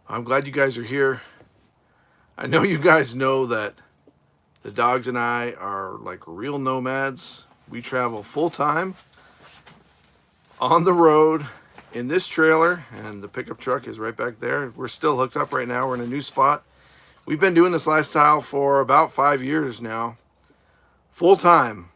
I'm glad you guys are here. I know you guys know that the dogs and I are like real nomads. We travel full time on the road in this trailer, and the pickup truck is right back there. We're still hooked up right now. We're in a new spot. We've been doing this lifestyle for about 5 years now, full time.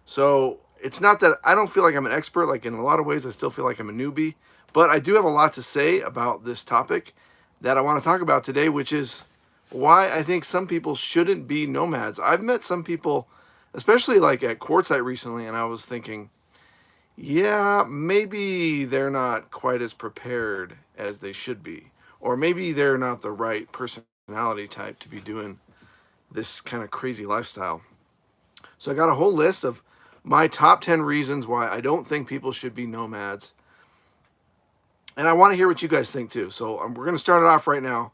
So it's not that I don't feel like I'm an expert. Like in a lot of ways, I still feel like I'm a newbie. But I do have a lot to say about this topic that I want to talk about today, which is why I think some people shouldn't be nomads. I've met some people, especially like at Quartzsite recently, and I was thinking, yeah, maybe they're not quite as prepared as they should be. Or maybe they're not the right personality type to be doing this kind of crazy lifestyle. So I got a whole list of my top 10 reasons why I don't think people should be nomads. And I want to hear what you guys think too. So we're going to start it off right now.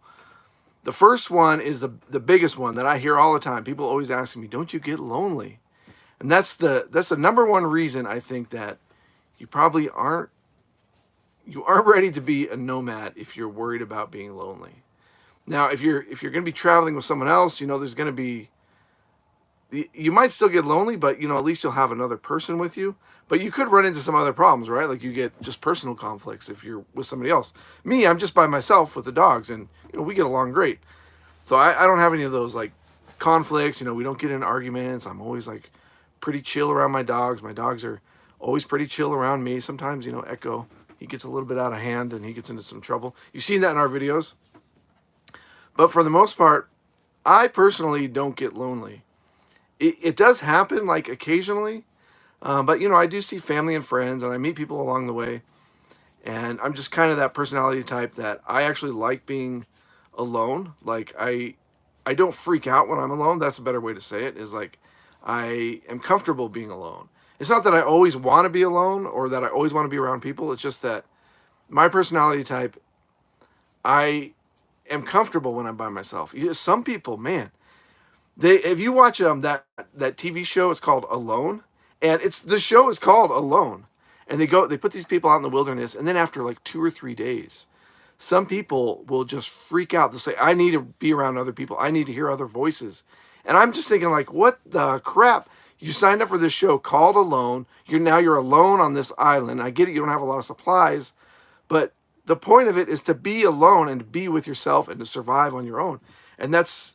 The first one is the biggest one that I hear all the time. People always asking me, "Don't you get lonely?" And that's the number one reason I think that you probably aren't ready to be a nomad if you're worried about being lonely. Now, if you're going to be traveling with someone else, there's going to be you might still get lonely, but at least you'll have another person with you. But you could run into some other problems, right? Like you get just personal conflicts if you're with somebody else. Me, I'm just by myself with the dogs, and we get along great. So I don't have any of those like conflicts. We don't get in arguments. I'm always like pretty chill around my dogs. My dogs are always pretty chill around me. Sometimes, Echo, he gets a little bit out of hand and he gets into some trouble. You've seen that in our videos. But for the most part, I personally don't get lonely. It does happen like occasionally, but I do see family and friends, and I meet people along the way. And I'm just kind of that personality type that I actually like being alone. Like I don't freak out when I'm alone. That's a better way to say it. Is like I am comfortable being alone. It's not that I always want to be alone or that I always want to be around people. It's just that my personality type, I am comfortable when I'm by myself. Some people, man, if you watch that TV show, it's called Alone, and the show is called Alone, and they put these people out in the wilderness, and then after like 2 or 3 days, some people will just freak out. They'll say, "I need to be around other people. I need to hear other voices," and I'm just thinking like, what the crap? You signed up for this show called Alone. You're alone on this island. I get it. You don't have a lot of supplies, but the point of it is to be alone and to be with yourself and to survive on your own, and that's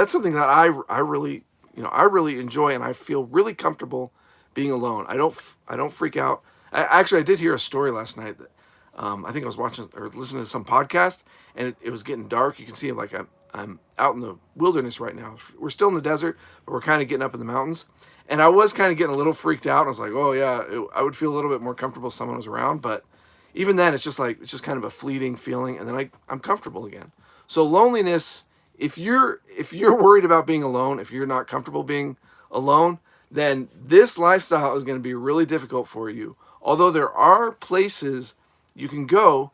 something that I really I really enjoy, and I feel really comfortable being alone. I don't freak out. Actually, I did hear a story last night that I think I was watching or listening to some podcast, and it was getting dark. You can see like I'm out in the wilderness right now. We're still in the desert, but we're kind of getting up in the mountains. And I was kind of getting a little freaked out. I was like, oh yeah, I would feel a little bit more comfortable if someone was around. But even then, it's just kind of a fleeting feeling, and then I'm comfortable again. So loneliness, if you're worried about being alone, if you're not comfortable being alone, then this lifestyle is going to be really difficult for you. Although there are places you can go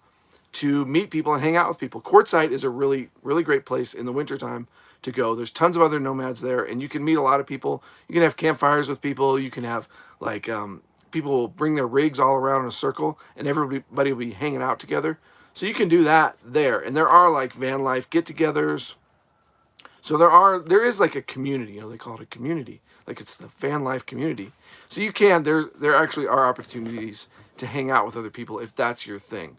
to meet people and hang out with people. Quartzsite is a really, really great place in the wintertime to go. There's tons of other nomads there, and you can meet a lot of people. You can have campfires with people. You can have like people will bring their rigs all around in a circle, and everybody will be hanging out together. So you can do that there. And there are like van life get-togethers. So there is like a community. They call it a community. Like it's the van life community. So there actually are opportunities to hang out with other people if that's your thing.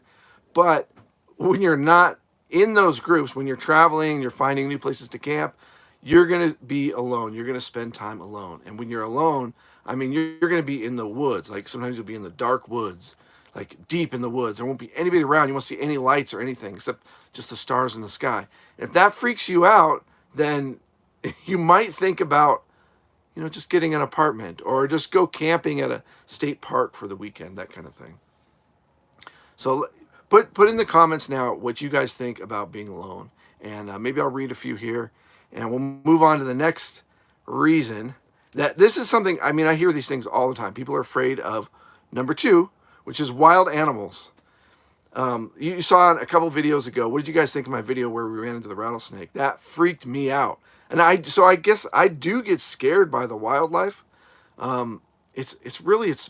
But when you're not in those groups, when you're traveling, you're finding new places to camp, you're going to be alone. You're going to spend time alone. And when you're alone, I mean, you're going to be in the woods. Like sometimes you'll be in the dark woods, like deep in the woods. There won't be anybody around. You won't see any lights or anything except just the stars in the sky. And if that freaks you out, then you might think about, just getting an apartment or just go camping at a state park for the weekend, that kind of thing. So put in the comments now what you guys think about being alone, and maybe I'll read a few here, and we'll move on to the next reason. That this is something, I mean, I hear these things all the time. People are afraid of number two, which is wild animals. You saw a couple videos ago. What did you guys think of my video where we ran into the rattlesnake? That freaked me out. And I guess I do get scared by the wildlife. It's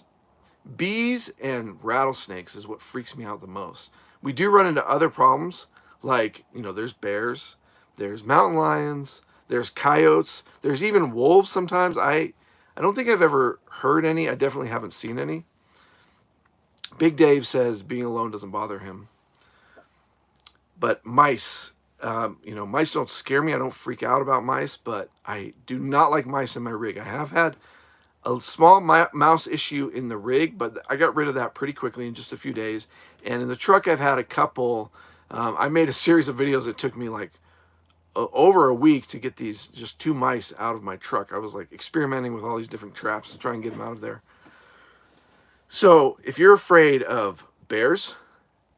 bees and rattlesnakes is what freaks me out the most. We do run into other problems Like, you know, there's bears, there's mountain lions, there's coyotes, there's even wolves sometimes. I don't think I've ever heard any. I definitely haven't seen any. Big Dave says being alone doesn't bother him. But mice, you know, mice don't scare me. I don't freak out about mice, but I do not like mice in my rig. I have had a small mouse issue in the rig, but I got rid of that pretty quickly in just a few days. And in the truck, I've had a couple. I made a series of videos that took me like over a week to get these just 2 mice out of my truck. I was like experimenting with all these different traps to try and get them out of there. So if you're afraid of bears,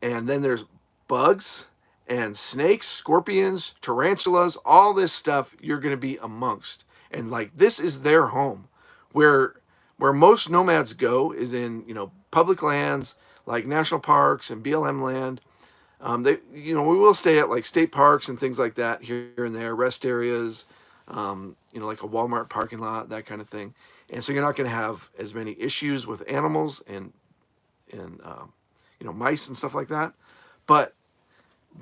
and then there's bugs and snakes, scorpions, tarantulas, all this stuff you're going to be amongst. And like this is their home. Where most nomads go is in, you know, public lands like national parks and BLM land. We will stay at like state parks and things like that here and there, rest areas, like a Walmart parking lot, that kind of thing. And so you're not going to have as many issues with animals and mice and stuff like that. But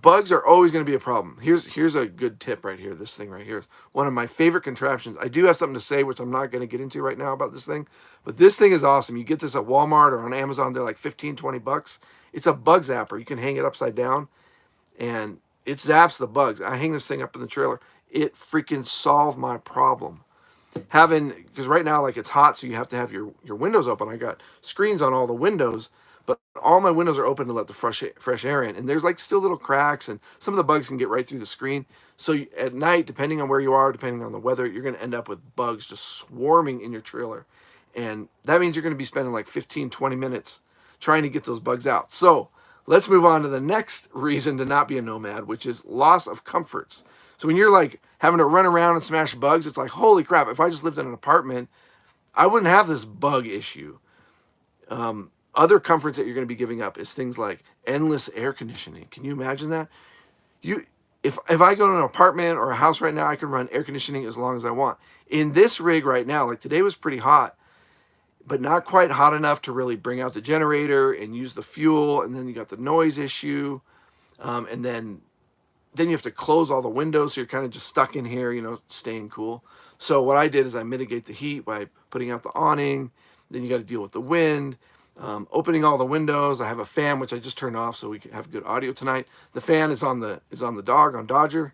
bugs are always going to be a problem. Here's a good tip right here. This thing right here is one of my favorite contraptions. I do have something to say, which I'm not going to get into right now about this thing, but this thing is awesome. You get this at Walmart or on Amazon. They're like 15, 20 bucks. It's a bug zapper. You can hang it upside down and it zaps the bugs. I hang this thing up in the trailer. It freaking solved my problem. Because right now, like, it's hot, so you have to have your windows open. I got screens on all the windows, but all my windows are open to let the fresh air in. And there's like still little cracks, and some of the bugs can get right through the screen. So at night, depending on where you are, depending on the weather, you're going to end up with bugs just swarming in your trailer. And that means you're going to be spending like 15, 20 minutes trying to get those bugs out. So let's move on to the next reason to not be a nomad, which is loss of comforts. So when you're like having to run around and smash bugs, it's like, holy crap, if I just lived in an apartment, I wouldn't have this bug issue. Other comforts that you're going to be giving up is things like endless air conditioning. Can you imagine that? If I go to an apartment or a house right now, I can run air conditioning as long as I want. In this rig right now, like today was pretty hot, but not quite hot enough to really bring out the generator and use the fuel. And then you got the noise issue. And then you have to close all the windows, so you're kind of just stuck in here, staying cool. So what I did is I mitigate the heat by putting out the awning. Then you got to deal with the wind, opening all the windows. I have a fan, which I just turned off so we can have good audio tonight. The fan is on the on Dodger.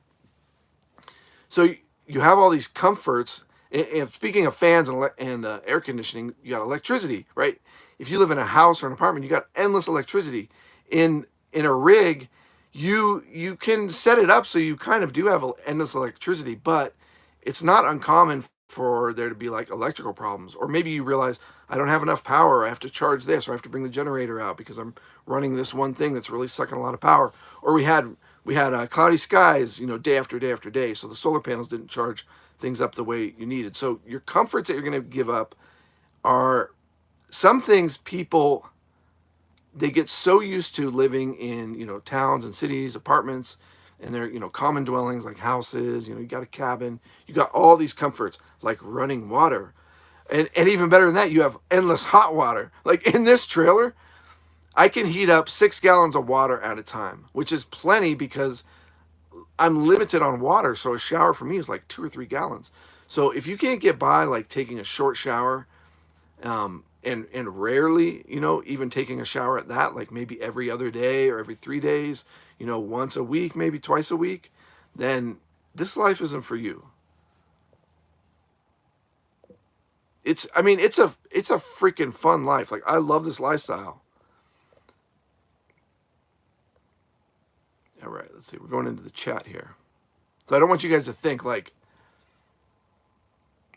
So you have all these comforts. And speaking of fans and air conditioning, you got electricity, right? If you live in a house or an apartment, you got endless electricity. In a rig, you can set it up so you kind of do have endless electricity, but it's not uncommon for there to be like electrical problems. Or maybe you realize I don't have enough power, I have to charge this, or I have to bring the generator out because I'm running this one thing that's really sucking a lot of power. Or we had cloudy skies, day after day after day, so the solar panels didn't charge things up the way you needed. So your comforts that you're going to give up are some things they get so used to living in, towns and cities, apartments, and they're, common dwellings like houses, you got a cabin, you got all these comforts like running water. And even better than that, you have endless hot water. Like in this trailer, I can heat up 6 gallons of water at a time, which is plenty because I'm limited on water. So a shower for me is like 2 or 3 gallons. So if you can't get by like taking a short shower, and rarely, even taking a shower at that, like maybe every other day or every 3 days, once a week, maybe twice a week, then this life isn't for you. It's a freaking fun life. Like, I love this lifestyle. All right, let's see. We're going into the chat here. So I don't want you guys to think like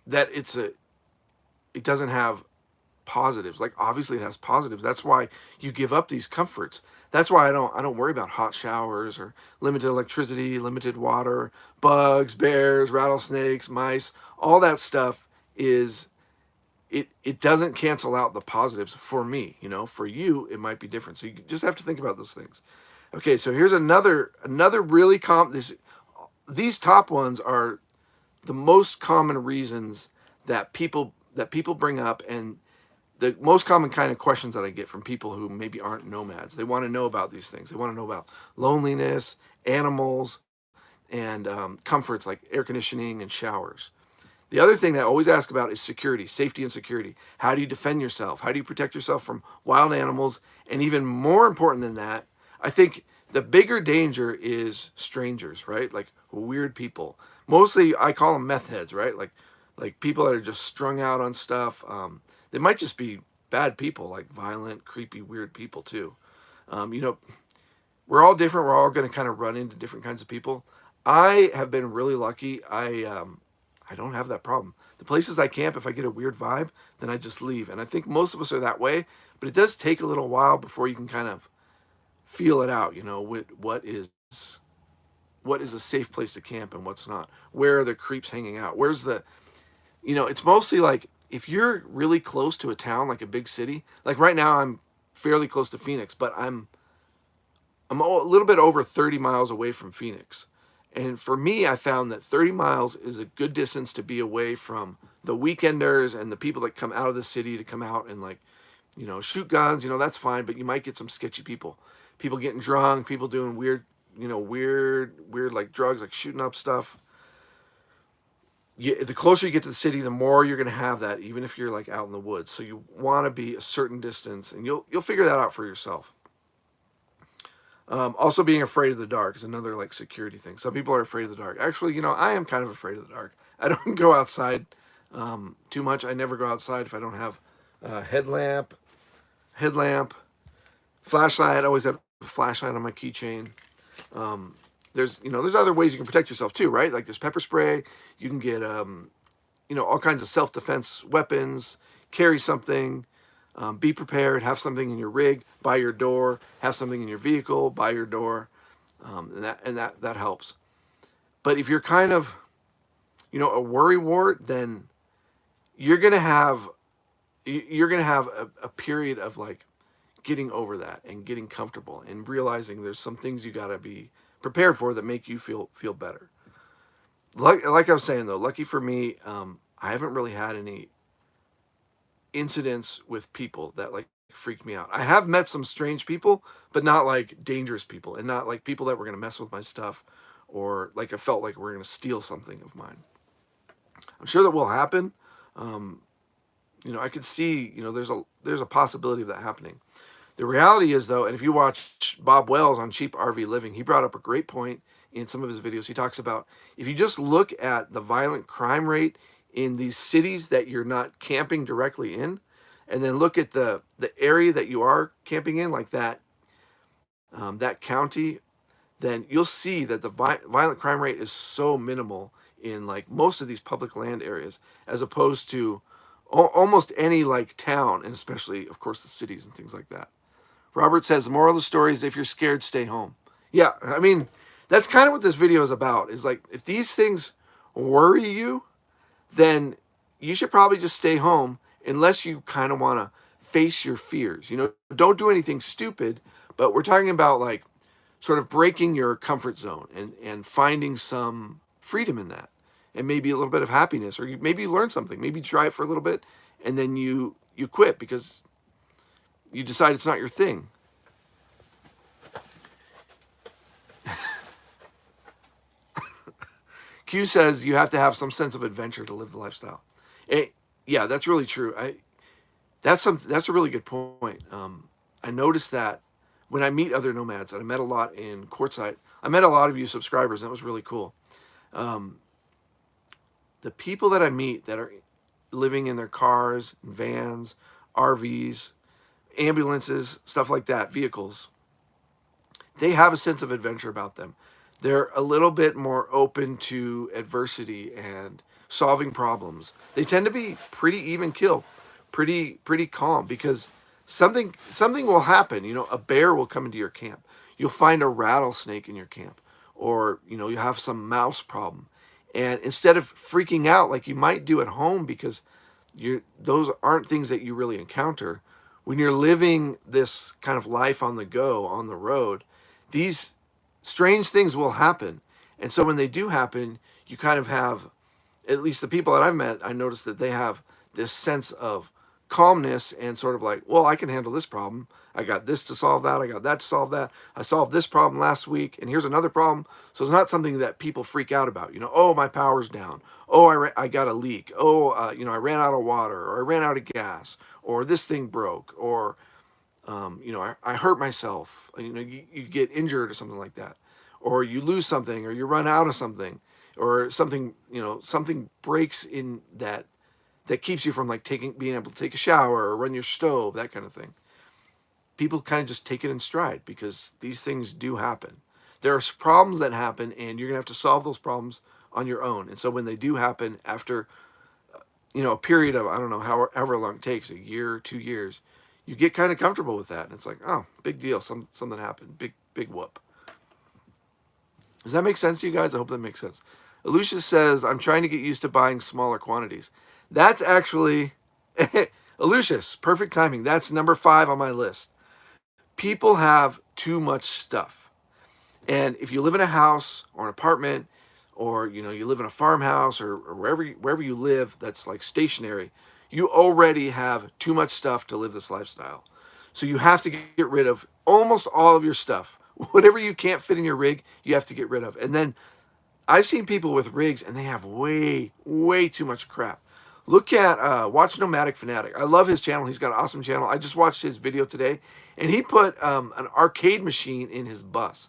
that it doesn't have positives. Like, obviously it has positives. That's why you give up these comforts. That's why I don't worry about hot showers or limited electricity, limited water, bugs, bears, rattlesnakes, mice. All that stuff it doesn't cancel out the positives for me. For you it might be different. So you just have to think about those things. Okay, so here's another really these top ones are the most common reasons that people bring up, and the most common kind of questions that I get from people who maybe aren't nomads. They want to know about these things. They want to know about loneliness, animals, and comforts like air conditioning and showers. The other thing that I always ask about is security, safety and security. How do you defend yourself? How do you protect yourself from wild animals? And even more important than that, I think the bigger danger is strangers, right? Like weird people. Mostly I call them meth heads, right? Like people that are just strung out on stuff. They might just be bad people, like violent, creepy, weird people too. You know, we're all different. We're all going to kind of run into different kinds of people. I have been really lucky. I don't have that problem. The places I camp, if I get a weird vibe, then I just leave. And I think most of us are that way. But it does take a little while before you can kind of feel it out. You know, what is a safe place to camp and what's not. Where are the creeps hanging out? Where's the, you know, it's mostly like if you're really close to a town, like a big city. Like right now, I'm fairly close to Phoenix, but I'm a little bit over 30 miles away from Phoenix. And for me, I found that 30 miles is a good distance to be away from the weekenders and the people that come out of the city to come out and, like, you know, shoot guns. You know, that's fine, but you might get some sketchy people. People getting drunk, people doing weird, you know, weird like drugs, like shooting up stuff. The closer you get to the city, the more you're going to have that, even if you're like out in the woods. So you want to be a certain distance, and you'll figure that out for yourself. Also, being afraid of the dark is another like security thing. Some people are afraid of the dark. Actually, you know, I am kind of afraid of the dark. I don't go outside too much. I never go outside if I don't have headlamp, flashlight. I always have a flashlight on my keychain. Um, there's other ways you can protect yourself too, right? Like there's pepper spray. You can get all kinds of self defense weapons. Carry something. Be prepared. Have something in your rig by your door. Have something in your vehicle by your door, and that helps. But if you're kind of, a worrywart, then you're gonna have a period of like getting over that and getting comfortable and realizing there's some things you gotta be prepared for that make you feel better. Like I was saying though, lucky for me, I haven't really had any incidents with people that like freaked me out. I have met some strange people, but not like dangerous people, and not like people that were gonna mess with my stuff, or like I felt like we're gonna steal something of mine. I'm sure that will happen. Um, I could see, there's a possibility of that happening. The reality is though, and if you watch Bob Wells on Cheap RV Living, he brought up a great point in some of his videos. He talks about if you just look at the violent crime rate in these cities that you're not camping directly in, and then look at the area that you are camping in, like that county, then you'll see that the violent crime rate is so minimal in like most of these public land areas, as opposed to almost any like town, and especially of course the cities and things like that. Robert says the moral of the story is if you're scared, stay home. Yeah, I mean that's kind of what this video is about. Is like if these things worry you, then you should probably just stay home unless you kind of want to face your fears. Don't do anything stupid, but we're talking about like sort of breaking your comfort zone and finding some freedom in that, and maybe a little bit of happiness, or maybe you learn something, maybe you try it for a little bit and then you quit because you decide it's not your thing. Q says you have to have some sense of adventure to live the lifestyle. Yeah, that's really true. That's a really good point. I noticed that when I meet other nomads, and I met a lot in Quartzsite, I met a lot of you subscribers, and that was really cool. Um, the people that I meet that are living in their cars, vans, RVs, ambulances, stuff like that, vehicles, they have a sense of adventure about them. They're a little bit more open to adversity and solving problems. They tend to be pretty even keel, pretty calm, because something will happen. A bear will come into your camp. You'll find a rattlesnake in your camp, or you have some mouse problem. And instead of freaking out like you might do at home, because those aren't things that you really encounter, when you're living this kind of life on the go, on the road, these strange things will happen. And so when they do happen, you kind of have, at least the people that I've met, I noticed that they have this sense of calmness and sort of like, well, I can handle this problem. I got this to solve that. I got that to solve that. I solved this problem last week, and here's another problem. So it's not something that people freak out about. You know, oh, my power's down. Oh, I got a leak. Oh, I ran out of water, or I ran out of gas, or this thing broke, or I hurt myself. You get injured or something like that, or you lose something, or you run out of something, or something, something breaks in that keeps you from like being able to take a shower or run your stove, that kind of thing. People kind of just take it in stride because these things do happen. There are problems that happen, and you're gonna have to solve those problems on your own. And so when they do happen after a period of, I don't know, however long it takes, a year, 2 years, you get kind of comfortable with that, and it's like, oh, big deal, something happened, big whoop. Does that make sense to you guys? I hope that makes sense. Lucius says, I'm trying to get used to buying smaller quantities. That's actually, Lucius, perfect timing. That's number 5 on my list. People have too much stuff. And if you live in a house or an apartment, or you live in a farmhouse, or wherever you live that's like stationary, you already have too much stuff to live this lifestyle. So you have to get rid of almost all of your stuff. Whatever you can't fit in your rig, you have to get rid of. And then I've seen people with rigs and they have way too much crap. Look at watch Nomadic Fanatic. I love his channel. He's got an awesome channel. I just watched his video today, and he put an arcade machine in his bus.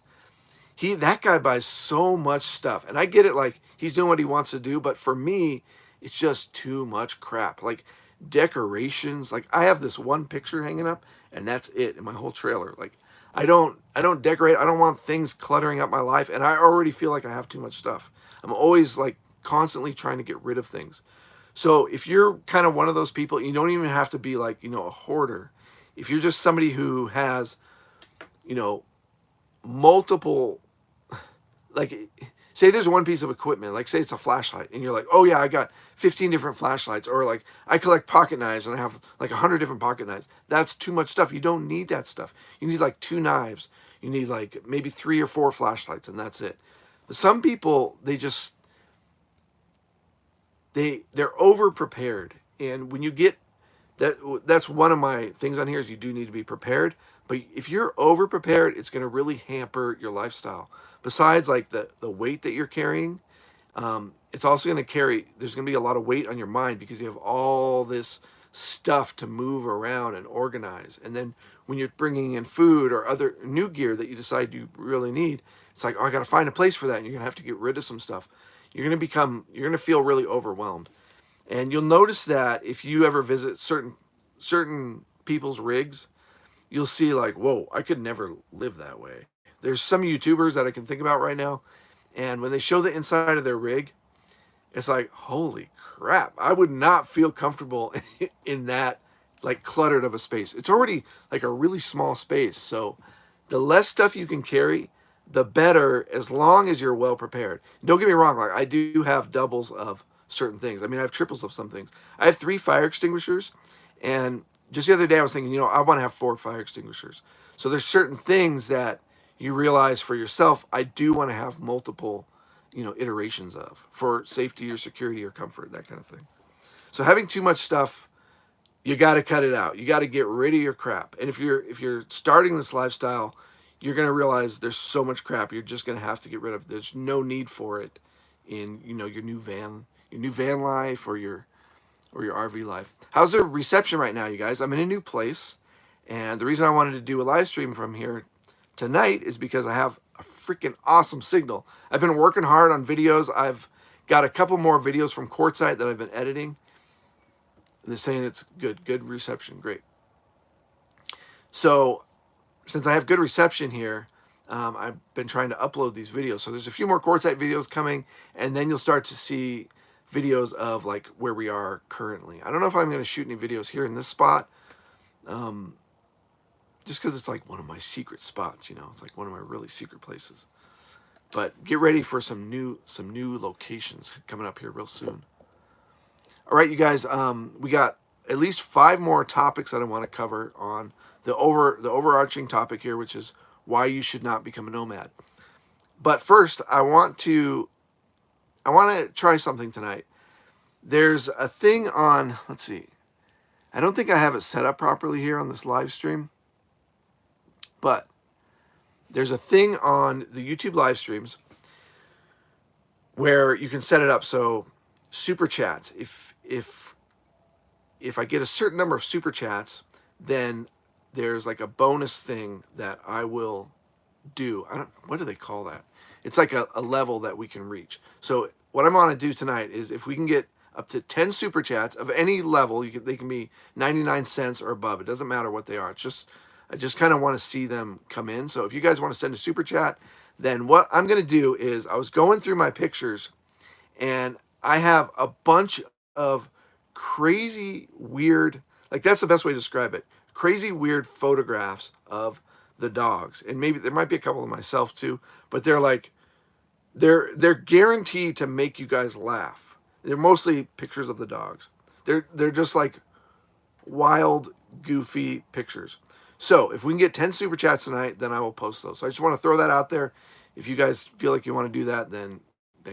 That guy buys so much stuff, and I get it, like he's doing what he wants to do, but for me, it's just too much crap. Like decorations, like I have this one picture hanging up, and that's it in my whole trailer. Like I don't decorate. I don't want things cluttering up my life, and I already feel like I have too much stuff. I'm always like constantly trying to get rid of things. So if you're kind of one of those people, you don't even have to be like, a hoarder. If you're just somebody who has, multiple, like say there's one piece of equipment, like say it's a flashlight, and you're like, oh yeah, I got 15 different flashlights, or like I collect pocket knives and I have like 100 different pocket knives. That's too much stuff. You don't need that stuff. You need like 2 knives. You need like maybe 3 or 4 flashlights, and that's it. But some people, they're over prepared, and when you get that's one of my things on here is you do need to be prepared. But if you're over prepared, it's going to really hamper your lifestyle. Besides like the weight that you're carrying, it's also going to there's going to be a lot of weight on your mind because you have all this stuff to move around and organize. And then when you're bringing in food or other new gear that you decide you really need, it's like, oh, I got to find a place for that. And you're going to have to get rid of some stuff. You're going to feel really overwhelmed. And you'll notice that if you ever visit certain people's rigs, you'll see like, whoa, I could never live that way. There's some YouTubers that I can think about right now, and when they show the inside of their rig, it's like, holy crap, I would not feel comfortable in that like cluttered of a space. It's already like a really small space. So the less stuff you can carry, the better, as long as you're well prepared. Don't get me wrong, like I do have doubles of certain things. I mean, I have triples of some things. I have 3 fire extinguishers, and just the other day I was thinking, I want to have 4 fire extinguishers. So there's certain things that you realize for yourself, I do want to have multiple, iterations of, for safety or security or comfort, that kind of thing. So having too much stuff, you got to cut it out. You got to get rid of your crap. And if you're starting this lifestyle, you're going to realize there's so much crap you're just going to have to get rid of. There's no need for it in, your new van life or your RV life. How's the reception right now, you guys? I'm in a new place, and the reason I wanted to do a live stream from here tonight is because I have a freaking awesome signal. I've been working hard on videos. I've got a couple more videos from Quartzsite that I've been editing. They're saying it's good reception, great. So since I have good reception here, I've been trying to upload these videos. So there's a few more Quartzsite videos coming, and then you'll start to see videos of like where we are currently. I don't know if I'm going to shoot any videos here in this spot, just because it's like one of my secret spots. It's like one of my really secret places. But get ready for some new locations coming up here real soon. All right, you guys, we got at least 5 more topics that I want to cover on the overarching topic here, which is why you should not become a nomad. But first, I want to try something tonight. There's a thing on, let's see, I don't think I have it set up properly here on this live stream, but there's a thing on the YouTube live streams where you can set it up so super chats, if I get a certain number of super chats, then there's like a bonus thing that I will do. What do they call that? It's like a level that we can reach. So what I'm going to do tonight is if we can get up to 10 super chats of any level, they can be 99 cents or above. It doesn't matter what they are. I just kind of want to see them come in. So if you guys want to send a super chat, then what I'm going to do is I was going through my pictures and I have a bunch of crazy weird, like that's the best way to describe it, crazy weird photographs of the dogs. And maybe there might be a couple of myself too, but they're like, they're guaranteed to make you guys laugh. They're mostly pictures of the dogs. They're just like wild, goofy pictures. So if we can get 10 super chats tonight, then I will post those. So I just want to throw that out there. If you guys feel like you want to do that, then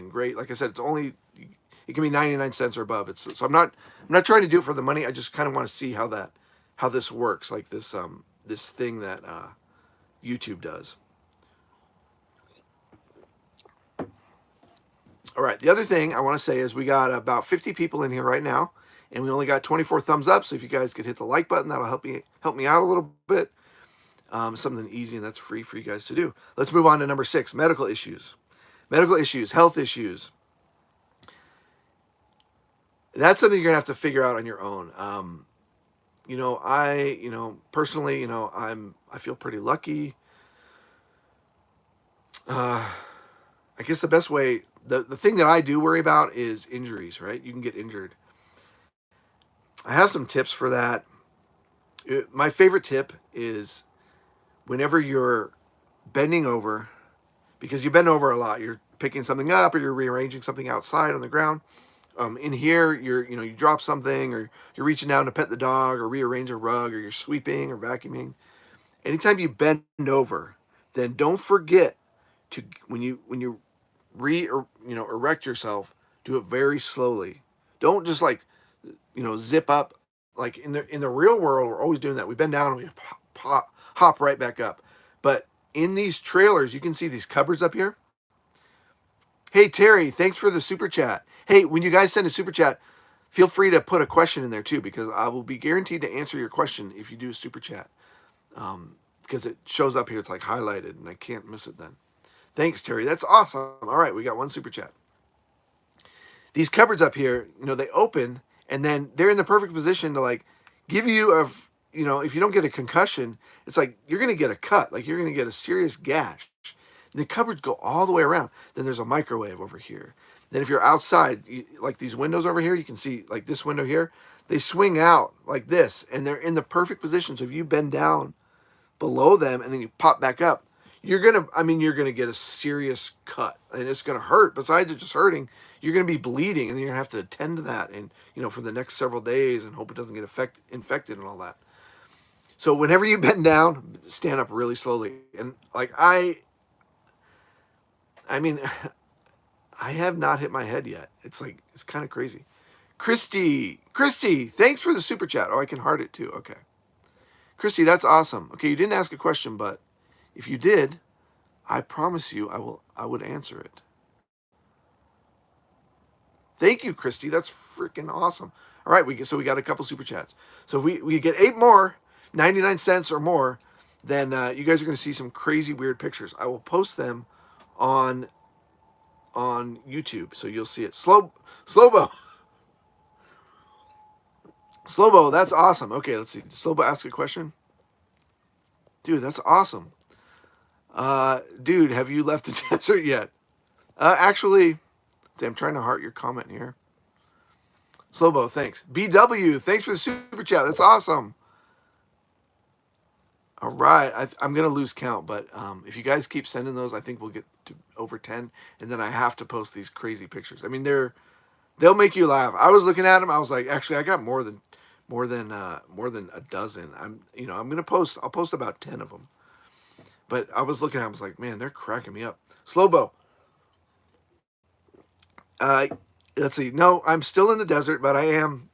great. Like I said, it can be 99 cents or above. So I'm not trying to do it for the money. I just kind of want to see how this works, like this thing that YouTube does. All right, the other thing I want to say is we got about 50 people in here right now, and we only got 24 thumbs up. So if you guys could hit the like button, that'll help me out a little bit. Something easy and that's free for you guys to do. Let's move on to number 6, medical issues. Medical issues, health issues. That's something you're gonna have to figure out on your own. Personally, I feel pretty lucky. I guess the best way, the thing that I do worry about is injuries, right? You can get injured. I have some tips for that. My favorite tip is whenever you're bending over, because you bend over a lot, you're picking something up or you're rearranging something outside on the ground. In here, you drop something or you're reaching down to pet the dog or rearrange a rug or you're sweeping or vacuuming. Anytime you bend over, then don't forget to when you erect yourself, do it very slowly. Don't just zip up. Like in the real world, we're always doing that. We bend down and we hop right back up. But in these trailers, you can see these cupboards up here. Hey, Terry, thanks for the super chat. Hey, when you guys send a super chat, feel free to put a question in there too, because I will be guaranteed to answer your question if you do a super chat. Because it shows up here, it's like highlighted, and I can't miss it then. Thanks, Terry. That's awesome. All right, we got one super chat. These cupboards up here, they open, and then they're in the perfect position to give you if you don't get a concussion, it's like you're going to get a cut, like you're going to get a serious gash. The cupboards go all the way around. Then there's a microwave over here. Then if you're outside, like these windows over here, you can see like this window here, they swing out like this, and they're in the perfect position. So if you bend down below them and then you pop back up, you're gonna get a serious cut, and it's gonna hurt. Besides it just hurting, you're gonna be bleeding, and then you're gonna have to attend to that, and for the next several days, and hope it doesn't get infected and all that. So whenever you bend down, stand up really slowly, and I have not hit my head yet. It's kind of crazy. Christy, thanks for the super chat. Oh, I can heart it too. Okay. Christy, that's awesome. Okay, you didn't ask a question, but if you did, I promise you I would answer it. Thank you, Christy. That's freaking awesome. All right, we got a couple super chats. So if we get 8 more, 99 cents or more, then you guys are going to see some crazy weird pictures. I will post them on YouTube, so you'll see it. Slowbo, that's awesome. Okay, let's see. Slowbo, ask a question. Dude, that's awesome. Dude, have you left the desert yet? Actually, see, I'm trying to heart your comment here. Slowbo, thanks. BW, thanks for the super chat. That's awesome. All right, I'm gonna lose count, but if you guys keep sending those, I think we'll get to over 10, and then I have to post these crazy pictures. I mean, they'll make you laugh. I was looking at them, I was like, actually, I got more than a dozen. I'll post about 10 of them. But I was looking at them, I was like, man, they're cracking me up. Slowbo. Let's see. No, I'm still in the desert, but I am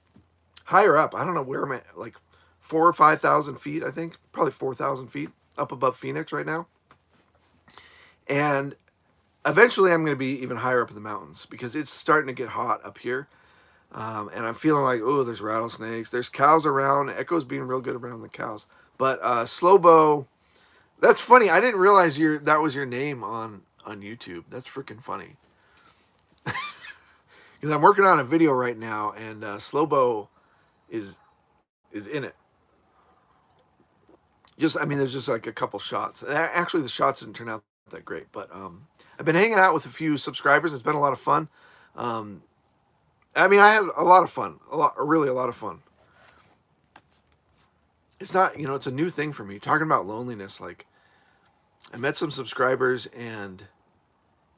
higher up. I don't know where I'm at, like 4 or 5,000 feet, I think. Probably 4,000 feet up above Phoenix right now. And eventually I'm going to be even higher up in the mountains because it's starting to get hot up here. And I'm feeling like, oh, there's rattlesnakes. There's cows around. Echo's being real good around the cows. But Slowbo, that's funny. I didn't realize that was your name on YouTube. That's freaking funny. Because I'm working on a video right now, and Slowbo is in it. I mean, there's just like a couple shots. Actually, the shots didn't turn out that great, but I've been hanging out with a few subscribers. It's been a lot of fun. Um, I mean, I have a lot of fun, really a lot of fun. It's not, it's a new thing for me. Talking about loneliness, like I met some subscribers, and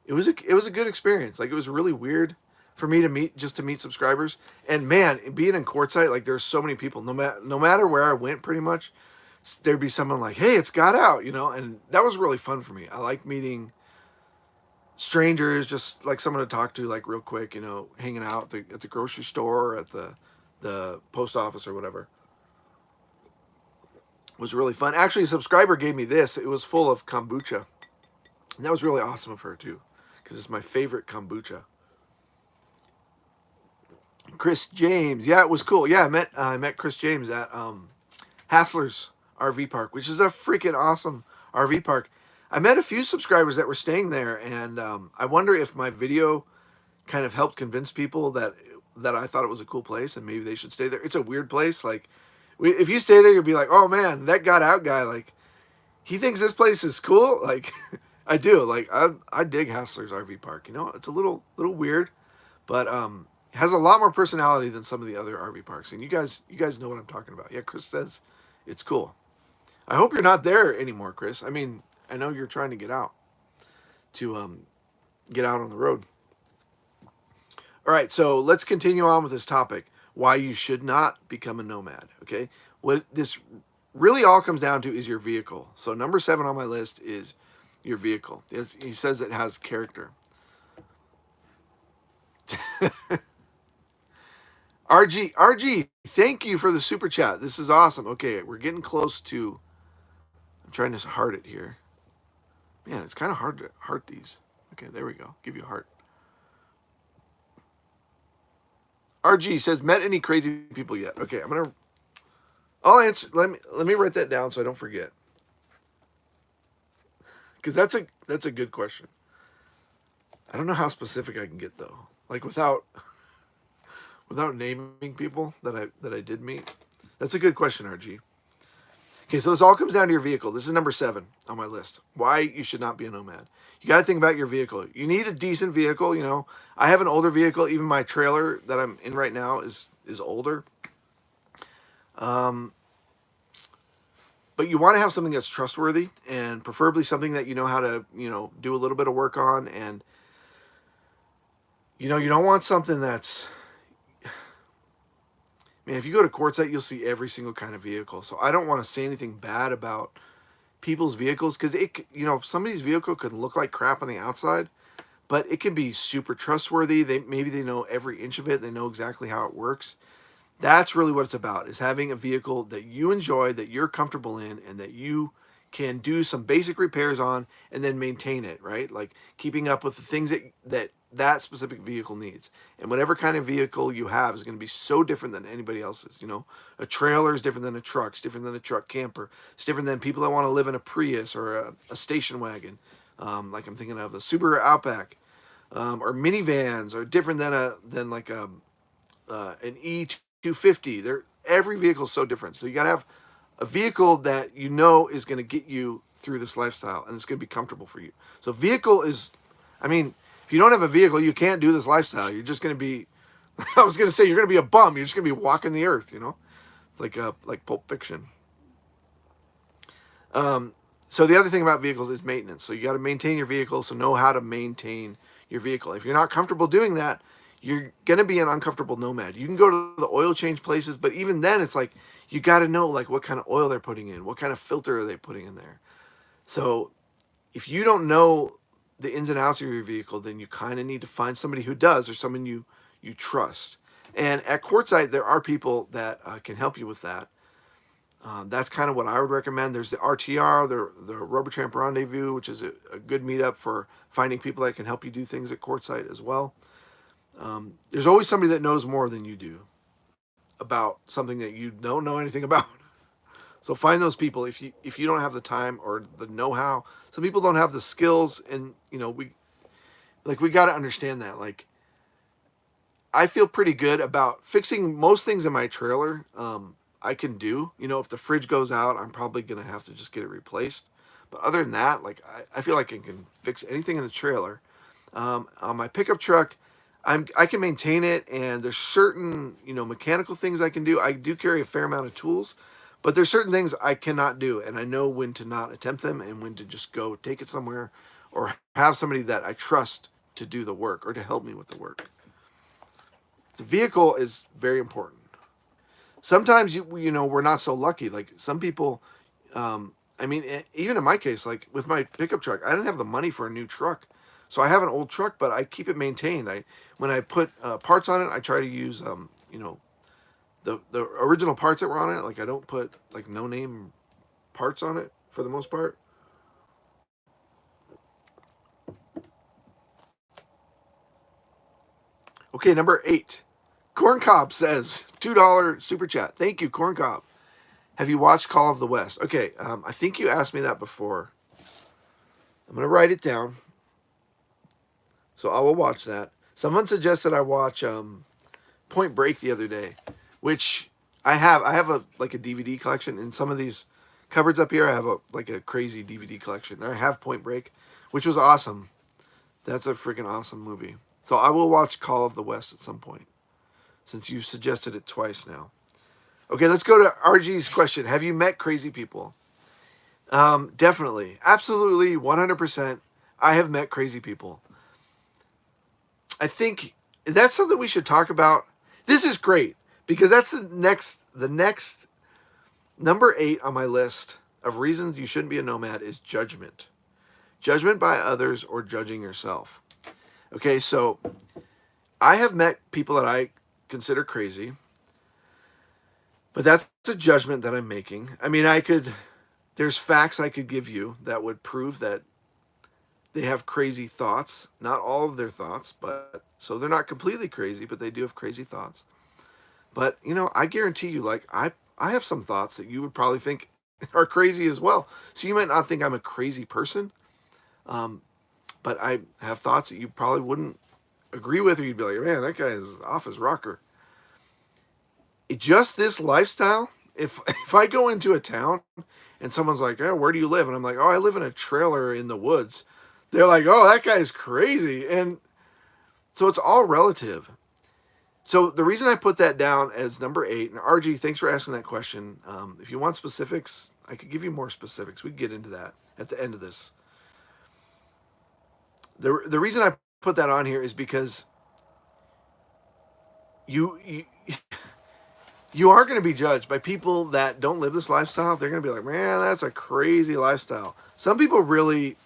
it was a good experience. Like it was really weird for me to meet subscribers. And man, being in Quartzsite, like there's so many people. No matter where I went, pretty much there'd be someone like, "Hey, it's got out," and that was really fun for me. I like meeting strangers, just like someone to talk to, like real quick, hanging out at the grocery store or at the post office or whatever. It was really fun. Actually, a subscriber gave me this. It was full of kombucha, and that was really awesome of her too, because it's my favorite kombucha. Chris James, yeah, it was cool. Yeah, I met Chris James at Hassler's RV Park, which is a freaking awesome RV park. I met a few subscribers that were staying there, and I wonder if my video kind of helped convince people that I thought it was a cool place and maybe they should stay there. It's a weird place. Like, if you stay there, you'll be like, oh man, that got out guy, like, he thinks this place is cool. Like, I do. Like, I dig Hassler's RV Park. It's a little weird, but has a lot more personality than some of the other RV parks. And you guys know what I'm talking about. Yeah, Chris says it's cool. I hope you're not there anymore, Chris. I mean, I know you're trying to get out on the road. All right, so let's continue on with this topic. Why you should not become a nomad, okay? What this really all comes down to is your vehicle. So number 7 on my list is your vehicle. He says it has character. RG, thank you for the super chat. This is awesome. Okay, we're getting close to, I'm trying to heart it here. Man, it's kind of hard to heart these. Okay, there we go. Give you a heart. RG says, met any crazy people yet? Okay, I'll answer. Let me write that down so I don't forget. Because that's a good question. I don't know how specific I can get though. Like without naming people that I did meet. That's a good question, RG. Okay, so this all comes down to your vehicle. This is number 7 on my list. Why you should not be a nomad. You got to think about your vehicle. You need a decent vehicle. I have an older vehicle. Even my trailer that I'm in right now is older. But you want to have something that's trustworthy, and preferably something that you know how to, do a little bit of work on. And, you don't want something that's, man, if you go to Quartzsite, you'll see every single kind of vehicle. So I don't want to say anything bad about people's vehicles, because somebody's vehicle could look like crap on the outside, but it can be super trustworthy. Maybe they know every inch of it. They know exactly how it works. That's really what it's about, is having a vehicle that you enjoy, that you're comfortable in, and that you can do some basic repairs on and then maintain it, right? Like keeping up with the things that specific vehicle needs. And whatever kind of vehicle you have is going to be so different than anybody else's. A trailer is different than a truck. It's different than a truck camper. It's different than people that want to live in a Prius or a station wagon. Like I'm thinking of the Subaru Outback, or minivans are different than an E250. Every vehicle is so different. So you got to have a vehicle that is going to get you through this lifestyle, and it's going to be comfortable for you. So vehicle is, if you don't have a vehicle, you can't do this lifestyle. You're just going to be, I was going to say, you're going to be a bum. You're just going to be walking the earth, It's like Pulp Fiction. So the other thing about vehicles is maintenance. So you got to maintain your vehicle, so know how to maintain your vehicle. If you're not comfortable doing that, you're going to be an uncomfortable nomad. You can go to the oil change places, but even then it's like, you got to know like what kind of oil they're putting in, what kind of filter are they putting in there. So if you don't know the ins and outs of your vehicle, then you kind of need to find somebody who does, or someone you trust. And at Quartzsite, there are people that can help you with that. That's kind of what I would recommend. There's the RTR, the Rubber Tramp Rendezvous, which is a good meetup for finding people that can help you do things at Quartzsite as well. There's always somebody that knows more than you do about something that you don't know anything about. So find those people if you don't have the time or the know-how. Some people don't have the skills, and we got to understand that. Like, I feel pretty good about fixing most things in my trailer. I can do. If the fridge goes out, I'm probably gonna have to just get it replaced. But other than that, like I feel like I can fix anything in the trailer. On my pickup truck, I can maintain it, and there's certain mechanical things I can do. I do carry a fair amount of tools, but there's certain things I cannot do, and I know when to not attempt them and when to just go take it somewhere, or have somebody that I trust to do the work or to help me with the work. The vehicle is very important. Sometimes we're not so lucky. Like some people, I mean, even in my case, like with my pickup truck, I didn't have the money for a new truck, so I have an old truck, but I keep it maintained. When I put parts on it, I try to use the original parts that were on it. Like I don't put like no name parts on it for the most part. Okay, number 8. Corn Cob says $2 super chat. Thank you, Corn Cob. Have you watched Call of the West? Okay, I think you asked me that before. I'm going to write it down. So I will watch that. Someone suggested I watch Point Break the other day, which I have. I have a DVD collection. In some of these cupboards up here, I have a crazy DVD collection. I have Point Break, which was awesome. That's a freaking awesome movie. So I will watch Call of the West at some point, since you've suggested it twice now. Okay, let's go to RG's question. Have you met crazy people? Definitely. Absolutely, 100%. I have met crazy people. I think that's something we should talk about. This is great, because that's the next number 8 on my list of reasons you shouldn't be a nomad is judgment. Judgment by others or judging yourself. Okay, so I have met people that I consider crazy, but that's a judgment that I'm making. I mean, there's facts I could give you that would prove that they have crazy thoughts. Not all of their thoughts, but so they're not completely crazy, but they do have crazy thoughts. But, I guarantee you, like, I have some thoughts that you would probably think are crazy as well. So you might not think I'm a crazy person, but I have thoughts that you probably wouldn't agree with, or you'd be like, man, that guy is off his rocker. Just this lifestyle, if I go into a town and someone's like, oh, where do you live? And I'm like, oh, I live in a trailer in the woods. They're like, oh, that guy's crazy. And so it's all relative. So the reason I put that down as number 8, and RG, thanks for asking that question. If you want specifics, I could give you more specifics. We can get into that at the end of this. The reason I put that on here is because you you are going to be judged by people that don't live this lifestyle. They're going to be like, man, that's a crazy lifestyle. Some people really,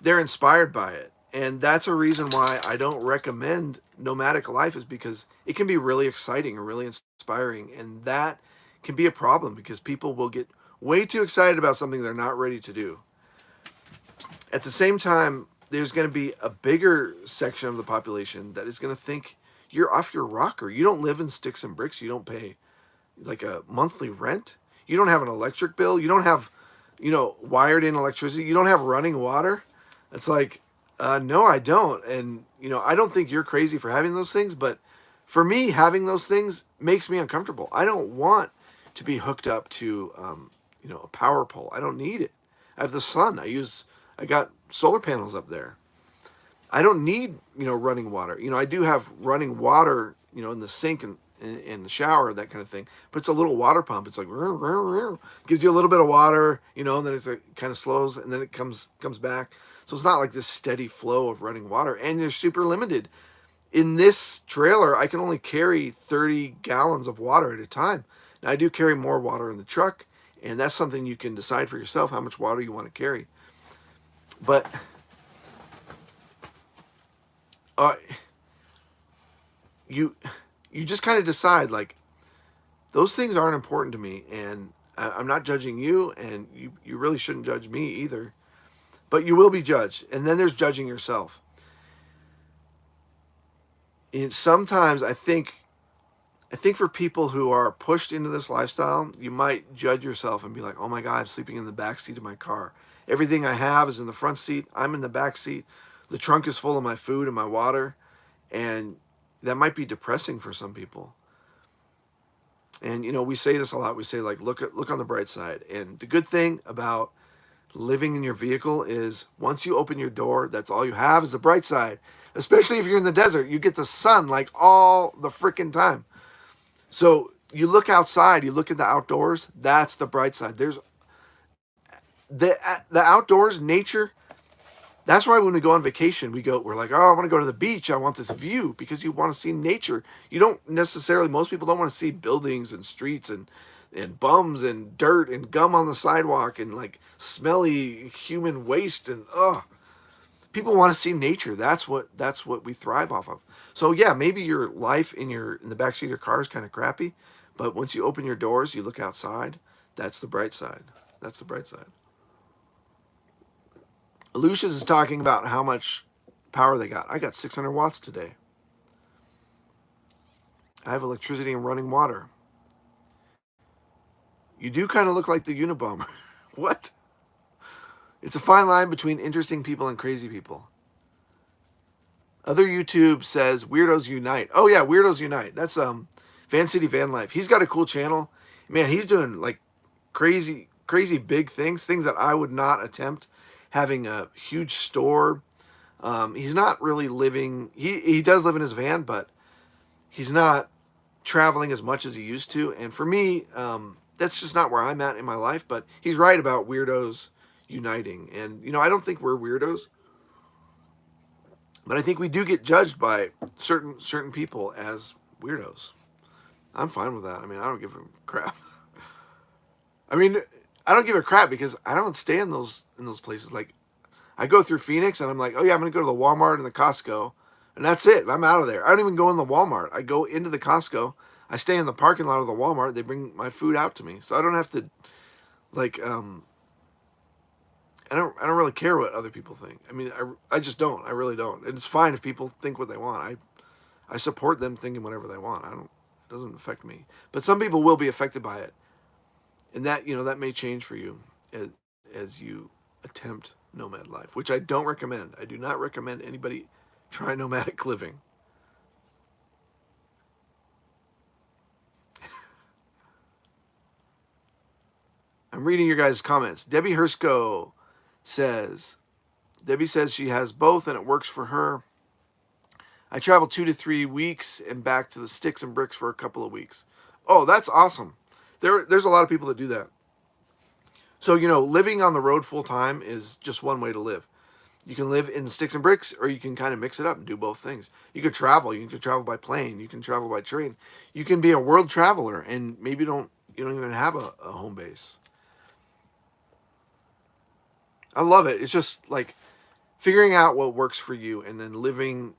they're inspired by it. And that's a reason why I don't recommend nomadic life, is because it can be really exciting and really inspiring. And that can be a problem because people will get way too excited about something they're not ready to do. At the same time, there's going to be a bigger section of the population that is going to think you're off your rocker. You don't live in sticks and bricks. You don't pay like a monthly rent. You don't have an electric bill. You don't have, wired in electricity. You don't have running water. It's like, no, I don't. And, I don't think you're crazy for having those things. But for me, having those things makes me uncomfortable. I don't want to be hooked up to, a power pole. I don't need it. I have the sun. I got solar panels up there. I don't need, running water. I do have running water, in the sink and in the shower, that kind of thing. But it's a little water pump. It's like, gives you a little bit of water, and then it kind of slows, and then it comes back. So it's not like this steady flow of running water. And you're super limited. In this trailer, I can only carry 30 gallons of water at a time. Now, I do carry more water in the truck, and that's something you can decide for yourself, how much water you want to carry. But you you just kind of decide like those things aren't important to me, and I'm not judging you, and you really shouldn't judge me either. But you will be judged, and then there's judging yourself. And sometimes I think for people who are pushed into this lifestyle, you might judge yourself and be like, "Oh my God, I'm sleeping in the back seat of my car. Everything I have is in the front seat. I'm in the back seat. The trunk is full of my food and my water," and that might be depressing for some people. And we say this a lot. We say like, look on the bright side. And the good thing about living in your vehicle is once you open your door, that's all you have is the bright side. Especially if you're in the desert, you get the sun like all the freaking time. So you look outside, you look at the outdoors, that's the bright side. There's the outdoors, nature. That's why when we go on vacation, we're like, oh, I want to go to the beach. I want this view because you want to see nature. You don't necessarily, most people don't want to see buildings and streets and bums and dirt and gum on the sidewalk and like smelly human waste and people want to see nature. That's what we thrive off of. So yeah, maybe your life in the backseat of your car is kind of crappy, but once you open your doors, you look outside. That's the bright side. That's the bright side. Lucius is talking about how much power they got. I got 600 watts today. I have electricity and running water. You do kind of look like the Unabomber. What? It's a fine line between interesting people and crazy people. Other YouTube says Weirdos Unite. Oh yeah, Weirdos Unite. That's Van City Van Life. He's got a cool channel. Man, he's doing like crazy big things that I would not attempt. Having a huge store. He's not really living. He does live in his van, but he's not traveling as much as he used to. And for me, that's just not where I'm at in my life. But he's right about weirdos uniting. And I don't think we're weirdos, but I think we do get judged by certain people as weirdos. I'm fine with that. I mean, I don't give a crap. I mean, I don't give a crap because I don't stay in those places. Like, I go through Phoenix and I'm like, oh yeah, I'm gonna go to the Walmart and the Costco, and that's it. I'm out of there. I don't even go in the Walmart. I go into the Costco. I stay in the parking lot of the Walmart. They bring my food out to me, so I don't have to like. I don't really care what other people think. I mean, I just don't. I really don't. And it's fine if people think what they want. I support them thinking whatever they want. I don't. It doesn't affect me. But some people will be affected by it. And that may change for you as you attempt nomad life, which I don't recommend. I do not recommend anybody try nomadic living. I'm reading your guys' comments. Debbie Hersko says she has both and it works for her. I travel 2 to 3 weeks and back to the sticks and bricks for a couple of weeks. Oh, that's awesome. There's a lot of people that do that. So, living on the road full time is just one way to live. You can live in sticks and bricks, or you can kind of mix it up and do both things. You could travel. You could travel by plane. You can travel by train. You can be a world traveler, and maybe you don't even have a home base. I love it. It's just like figuring out what works for you and then living,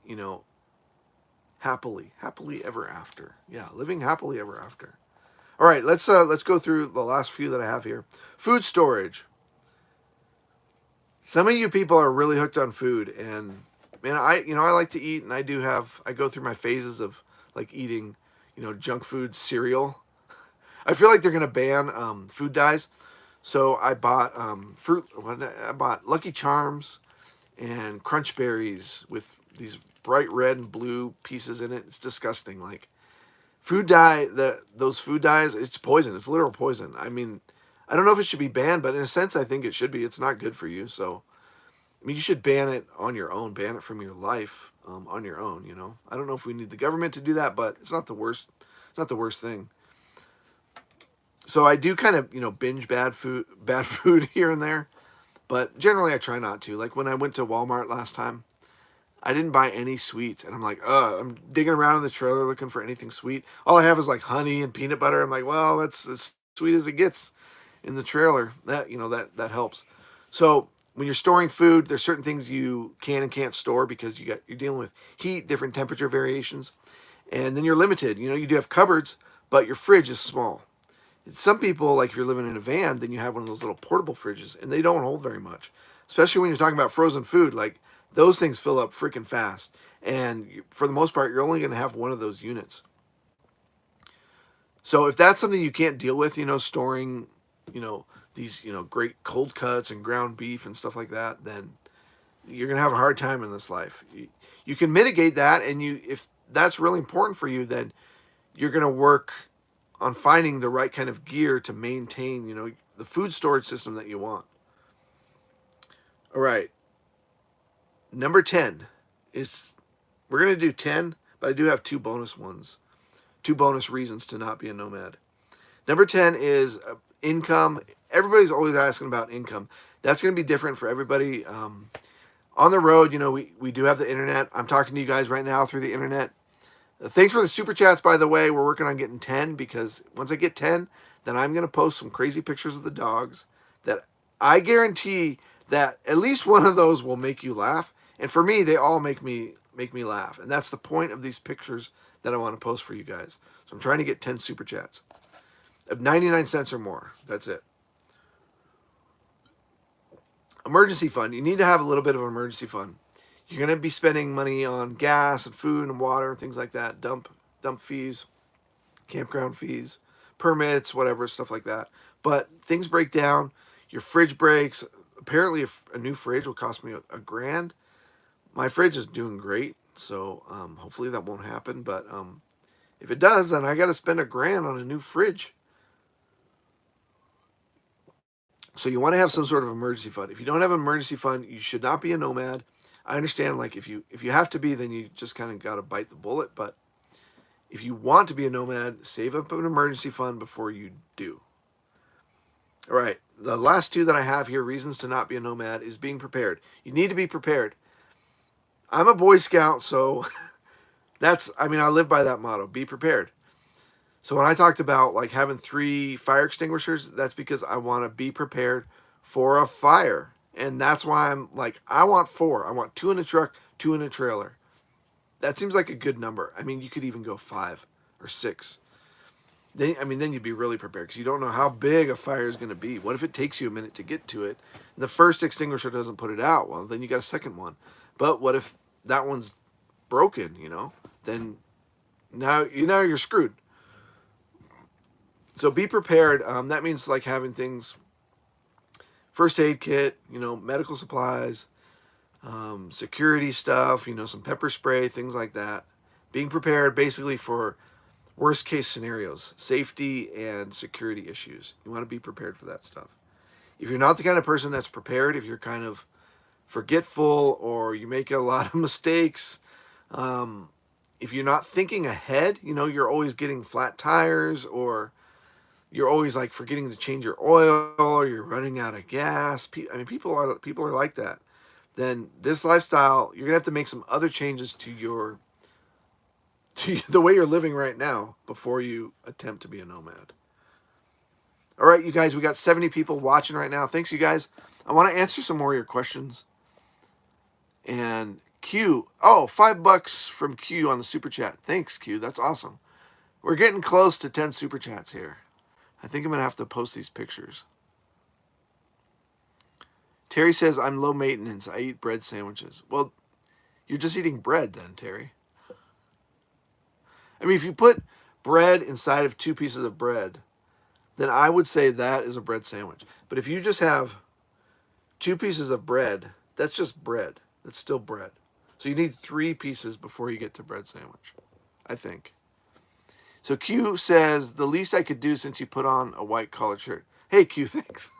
happily ever after. Yeah, living happily ever after. All right, let's go through the last few that I have here. Food storage. Some of you people are really hooked on food, and man, I like to eat, and I go through my phases of like eating, junk food cereal. I feel like they're gonna ban food dyes, so I bought I bought Lucky Charms and Crunch Berries with these bright red and blue pieces in it. It's disgusting. Like, food dye, those food dyes, it's poison. It's literal poison. I mean, I don't know if it should be banned, but in a sense, I think it should be. It's not good for you. So, I mean, you should ban it on your own. Ban it from your life on your own. I don't know if we need the government to do that, but it's not the worst. It's not the worst thing. So I do kind of binge bad food here and there, but generally I try not to. Like when I went to Walmart last time, I didn't buy any sweets, and I'm like, I'm digging around in the trailer looking for anything sweet. All I have is like honey and peanut butter. I'm like, well, that's as sweet as it gets in the trailer. That helps. So when you're storing food, there's certain things you can and can't store because you're dealing with heat, different temperature variations, And then you're limited. You know, you do have cupboards, but your fridge is small. Some people, like if you're living in a van, then you have one of those little portable fridges, and they don't hold very much. Especially when you're talking about frozen food, like those things fill up freaking fast. And for the most part, you're only going to have one of those units. So if that's something you can't deal with, you know, storing, you know, these, you know, great cold cuts and ground beef and stuff like that, then you're going to have a hard time in this life. You can mitigate that, and if that's really important for you, then you're going to work on finding the right kind of gear to maintain, you know, the food storage system that you want. All right. Number 10 is, we're going to do 10, but I do have two bonus ones. Two bonus reasons to not be a nomad. Number 10 is income. Everybody's always asking about income. That's going to be different for everybody. On the road, you know, we do have the internet. I'm talking to you guys right now through the internet. Thanks for the super chats, by the way. We're working on getting 10, because once I get 10, then I'm going to post some crazy pictures of the dogs that I guarantee that at least one of those will make you laugh. And for me, they all make me laugh. And that's the point of these pictures that I want to post for you guys. So I'm trying to get 10 super chats of 99 cents or more. That's it. Emergency fund. You need to have a little bit of an emergency fund. You're going to be spending money on gas and food and water and things like that. Dump fees, campground fees, permits, whatever, stuff like that. But things break down. Your fridge breaks. Apparently, a new fridge will cost me a grand. My fridge is doing great, so hopefully that won't happen. But if it does, then I got to spend a grand on a new fridge. So you want to have some sort of emergency fund. If you don't have an emergency fund, you should not be a nomad. I understand, like, if you have to be, then you just kind of got to bite the bullet. But if you want to be a nomad, save up an emergency fund before you do. All right, the last two that I have here, reasons to not be a nomad, is being prepared. You need to be prepared. I'm a Boy Scout, so I live by that motto, be prepared. So when I talked about like having 3 fire extinguishers, that's because I want to be prepared for a fire. And that's why I'm like, I want 4. I want 2 in the truck, 2 in the trailer. That seems like a good number. I mean, you could even go 5 or 6. Then you'd be really prepared, because you don't know how big a fire is going to be. What if it takes you a minute to get to it? And the first extinguisher doesn't put it out. Well, then you got a second one. But what if that one's broken, you know? Then now you're screwed. So be prepared. That means like having things, first aid kit, you know, medical supplies, security stuff, you know, some pepper spray, things like that. Being prepared basically for worst case scenarios, safety and security issues. You want to be prepared for that stuff. If you're not the kind of person that's prepared, if you're kind of forgetful or you make a lot of mistakes, if you're not thinking ahead, you know, you're always getting flat tires, or you're always like forgetting to change your oil, or you're running out of gas. People are like that. Then this lifestyle, you're gonna have to make some other changes to the way you're living right now before you attempt to be a nomad. All right, you guys, we got 70 people watching right now. Thanks, you guys. I want to answer some more of your questions. And Q, $5 from Q on the super chat. Thanks, Q. That's awesome. We're getting close to 10 super chats here. I think I'm going to have to post these pictures. Terry says, I'm low maintenance. I eat bread sandwiches. Well, you're just eating bread then, Terry. I mean, if you put bread inside of 2 pieces of bread, then I would say that is a bread sandwich. But if you just have 2 pieces of bread, that's just bread. That's still bread. So you need 3 pieces before you get to bread sandwich, I think. So Q says, the least I could do since you put on a white collared shirt. Hey, Q, thanks.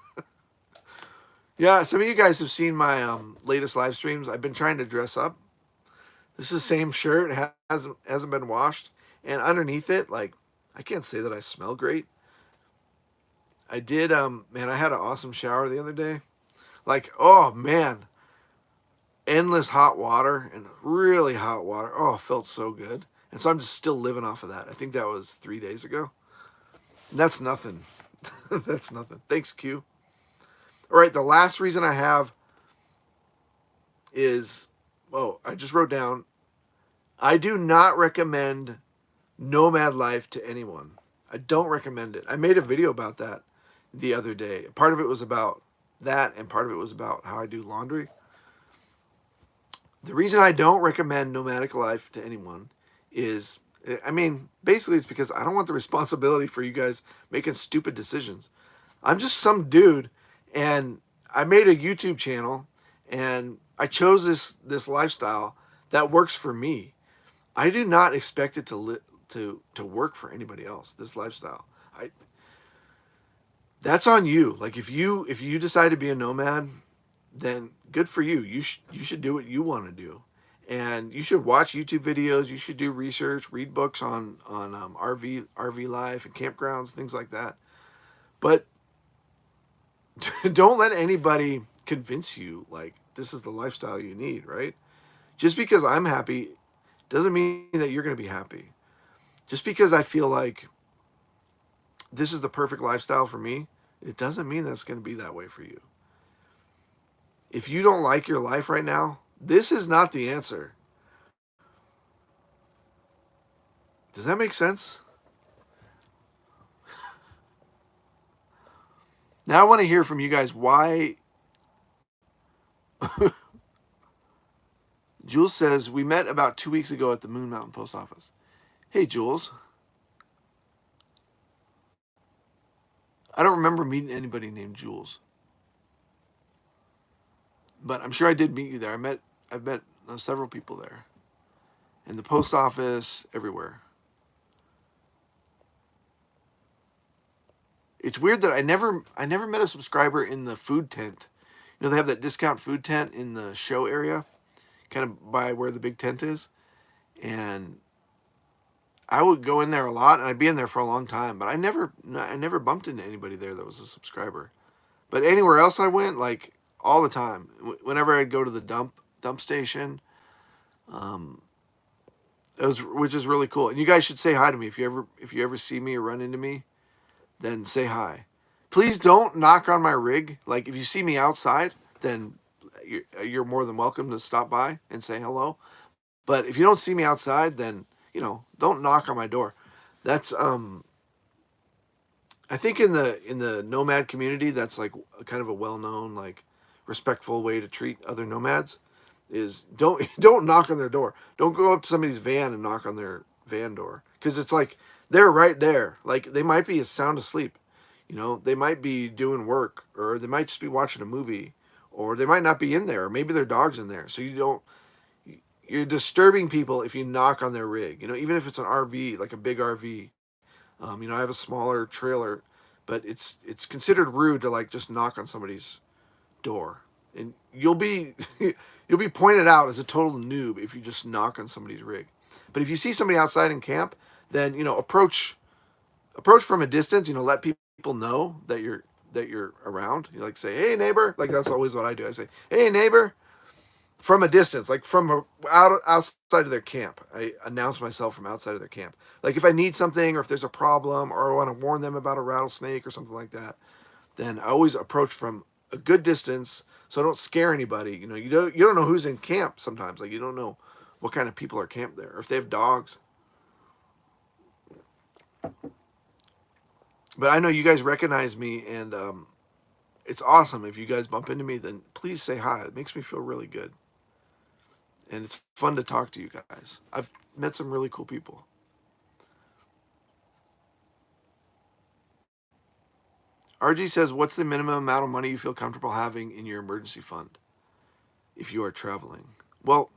Yeah, some of you guys have seen my latest live streams. I've been trying to dress up. This is the same shirt. It hasn't been washed. And underneath it, like, I can't say that I smell great. I did, man, I had an awesome shower the other day. Like, oh, man. Endless hot water and really hot water. Oh, it felt so good. And so I'm just still living off of that. I think that was 3 days ago. And that's nothing. That's nothing. Thanks, Q. All right, the last reason I have is, I just wrote down, I do not recommend nomad life to anyone. I don't recommend it. I made a video about that the other day. Part of it was about that, and part of it was about how I do laundry. The reason I don't recommend nomadic life to anyone is, I mean, basically it's because I don't want the responsibility for you guys making stupid decisions. I'm just some dude, and I made a YouTube channel, and I chose this lifestyle that works for me. I do not expect it to work for anybody else. This lifestyle, I that's on you. Like if you decide to be a nomad, then good for you. You should do what you want to do, and you should watch YouTube videos. You should do research, read books on RV life and campgrounds, things like that. But don't let anybody convince you like this is the lifestyle you need. Right? Just because I'm happy doesn't mean that you're going to be happy. Just because I feel like this is the perfect lifestyle for me, it doesn't mean that's going to be that way for you. If you don't like your life right now, this is not the answer. Does that make sense? Now I want to hear from you guys why. Jules says, we met about 2 weeks ago at the Moon Mountain Post Office. Hey, Jules. I don't remember meeting anybody named Jules, but I'm sure I did meet you there. I've met several people there, in the post office, everywhere. It's weird that I never met a subscriber in the food tent. You know, they have that discount food tent in the show area, kind of by where the big tent is. And I would go in there a lot, and I'd be in there for a long time. But I never bumped into anybody there that was a subscriber. But anywhere else I went, like all the time, whenever I'd go to the dump station, um, which is really cool. And you guys should say hi to me if you ever see me or run into me. Then say hi. Please don't knock on my rig. Like if you see me outside, then you're more than welcome to stop by and say hello. But if you don't see me outside, then don't knock on my door. That's I think in the nomad community, that's like a kind of a well-known, like, respectful way to treat other nomads is don't knock on their door. Don't go up to somebody's van and knock on their van door, because it's like they're right there. Like they might be sound asleep, they might be doing work, or they might just be watching a movie, or they might not be in there, or maybe their dog's in there. So you're disturbing people if you knock on their rig. Even if it's an RV, like a big RV. I have a smaller trailer, but it's considered rude to like just knock on somebody's door, and you'll be you'll be pointed out as a total noob if you just knock on somebody's rig. But if you see somebody outside in camp, then approach from a distance. Let people know that you're around. You like say, "Hey neighbor," like that's always what I do. I say, "Hey neighbor," from a distance, like from outside of their camp. I announce myself from outside of their camp. Like if I need something, or if there's a problem, or I want to warn them about a rattlesnake or something like that, then I always approach from a good distance so I don't scare anybody. You don't know who's in camp sometimes. Like you don't know what kind of people are camped there, or if they have dogs. But I know you guys recognize me, and it's awesome. If you guys bump into me, then please say hi. It makes me feel really good. And it's fun to talk to you guys. I've met some really cool people. RG says, what's the minimum amount of money you feel comfortable having in your emergency fund if you are traveling? Well,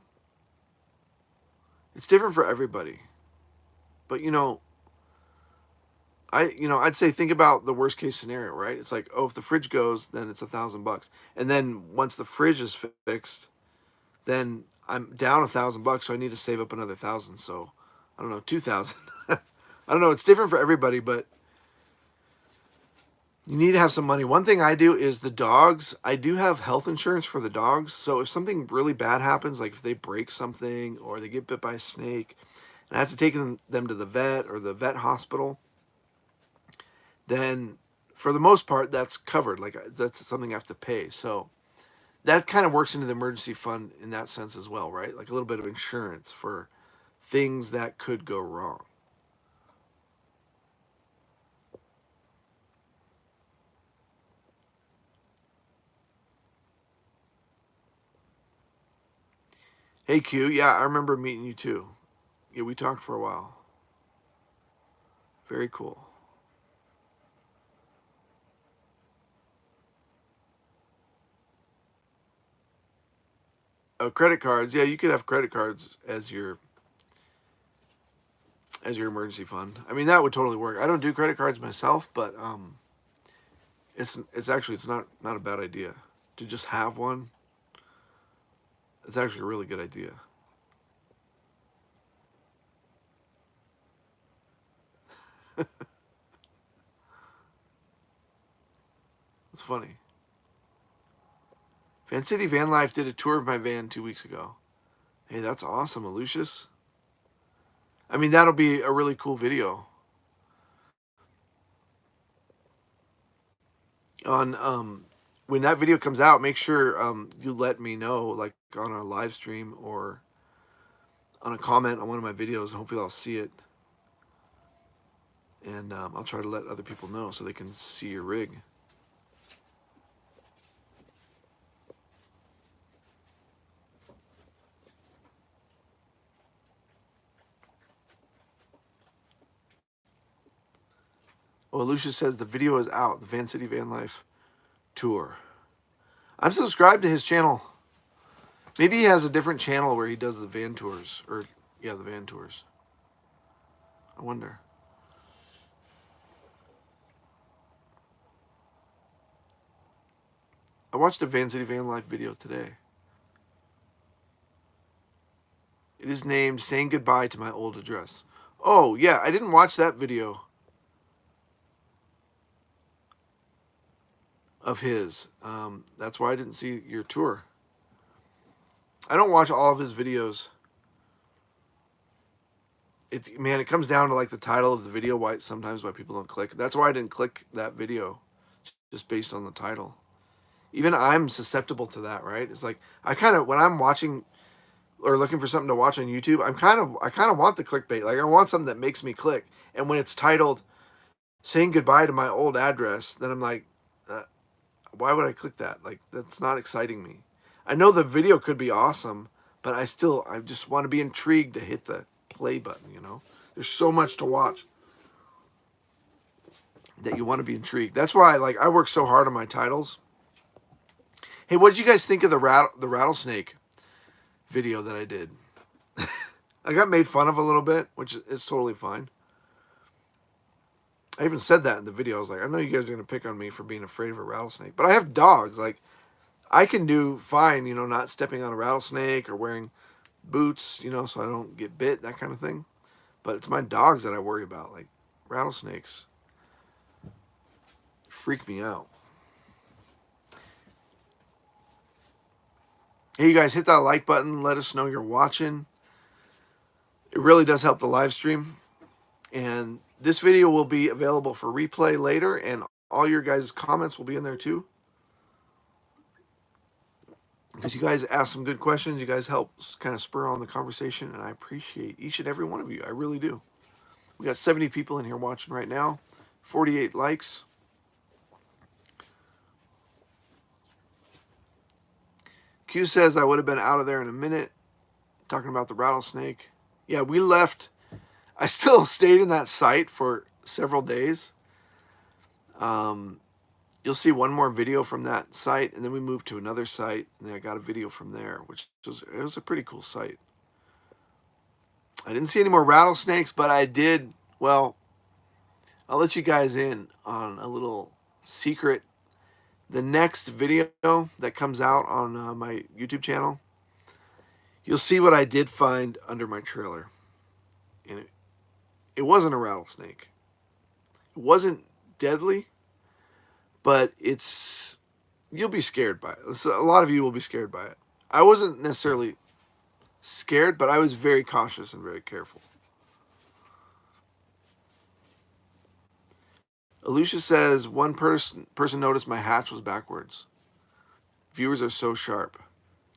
it's different for everybody. But I'd say think about the worst case scenario, right? It's like, oh, if the fridge goes, then it's $1,000. And then once the fridge is fixed, then I'm down $1,000, so I need to save up another 1,000. So I don't know, 2,000. I don't know. It's different for everybody, but you need to have some money. One thing I do is the dogs. I do have health insurance for the dogs. So if something really bad happens, like if they break something or they get bit by a snake, and I have to take them to the vet or the vet hospital, then for the most part, that's covered. Like that's something I have to pay. So that kind of works into the emergency fund in that sense as well, right? Like a little bit of insurance for things that could go wrong. Hey Q, yeah, I remember meeting you too. Yeah, we talked for a while. Very cool. Oh, credit cards. Yeah, you could have credit cards as your emergency fund. I mean, that would totally work. I don't do credit cards myself, but it's not a bad idea to just have one. It's actually a really good idea. It's funny. Van City Van Life did a tour of my van 2 weeks ago. Hey, that's awesome, Aloysius. I mean, that'll be a really cool video. On when that video comes out, make sure you let me know, like on a live stream or on a comment on one of my videos. Hopefully, I'll see it, and I'll try to let other people know so they can see your rig. Oh, Lucia says the video is out. The Van City Van Life tour. I'm subscribed to his channel. Maybe he has a different channel where he does the van tours, or yeah, the van tours. I wonder. I watched a Van City Van Life video today. It is named Saying Goodbye to My Old Address. Oh, yeah, I didn't watch that video of his. That's why I didn't see your tour. I don't watch all of his videos. Man, it comes down to like the title of the video, why people don't click. That's why I didn't click that video, just based on the title. Even I'm susceptible to that, right? It's like I kind of, when I'm watching or looking for something to watch on YouTube, I kind of want the clickbait. Like I want something that makes me click. And when it's titled "Saying Goodbye to My Old Address," then I'm like, why would I click that? Like that's not exciting me. I know the video could be awesome, but I just want to be intrigued to hit the play button. There's so much to watch that you want to be intrigued. That's why I work so hard on my titles. Hey, what did you guys think of the rattlesnake video that I did? I got made fun of a little bit, which is totally fine. I even said that in the video. I was like, I know you guys are going to pick on me for being afraid of a rattlesnake, but I have dogs. Like, I can do fine, not stepping on a rattlesnake or wearing boots, so I don't get bit, that kind of thing. But it's my dogs that I worry about. Like, rattlesnakes freak me out. Hey, you guys, hit that like button. Let us know you're watching. It really does help the live stream. And this video will be available for replay later, and all your guys' comments will be in there too. Because you guys ask some good questions. You guys help kind of spur on the conversation, and I appreciate each and every one of you. I really do. We got 70 people in here watching right now, 48 likes. Q says I would have been out of there in a minute, talking about the rattlesnake. Yeah, we left. I still stayed in that site for several days. You'll see one more video from that site, and then we moved to another site, and then I got a video from there, it was a pretty cool site. I didn't see any more rattlesnakes, but I did, well, I'll let you guys in on a little secret. The next video that comes out on my YouTube channel, you'll see what I did find under my trailer. And it wasn't a rattlesnake. It wasn't deadly, but you'll be scared by it. A lot of you will be scared by it. I wasn't necessarily scared, but I was very cautious and very careful. Alicia says, one person noticed my hatch was backwards. Viewers are so sharp.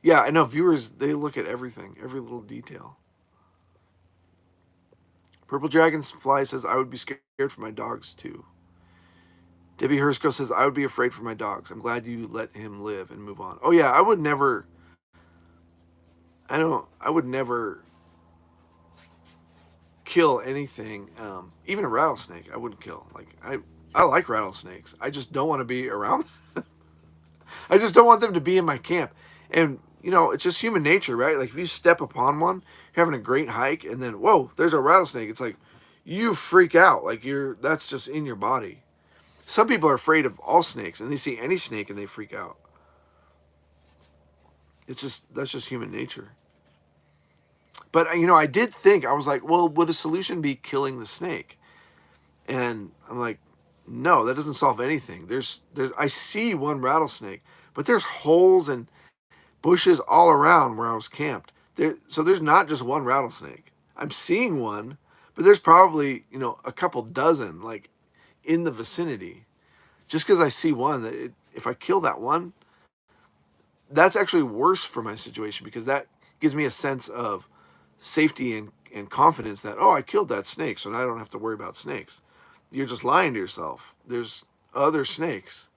Yeah, I know. Viewers, they look at everything, every little detail. Purple Dragonfly says, I would be scared for my dogs too. Debbie Hersko says, I would be afraid for my dogs. I'm glad you let him live and move on. Oh yeah, I would never. I would never kill anything, even a rattlesnake. I wouldn't kill. I like rattlesnakes. I just don't want to be around. I just don't want them to be in my camp. And it's just human nature, right? Like if you step upon one, you're having a great hike, and then whoa, there's a rattlesnake. It's like you freak out. Like that's just in your body. Some people are afraid of all snakes, and they see any snake and they freak out. That's just human nature. But I did think, I was like, well, would a solution be killing the snake? And I'm like, no, that doesn't solve anything. I see one rattlesnake, but there's holes and bushes all around where I was camped. So there's not just one rattlesnake. I'm seeing one, but there's probably a couple dozen like in the vicinity. Just because I see one, if I kill that one, that's actually worse for my situation because that gives me a sense of safety and confidence that, oh, I killed that snake, so now I don't have to worry about snakes. You're just lying to yourself. There's other snakes.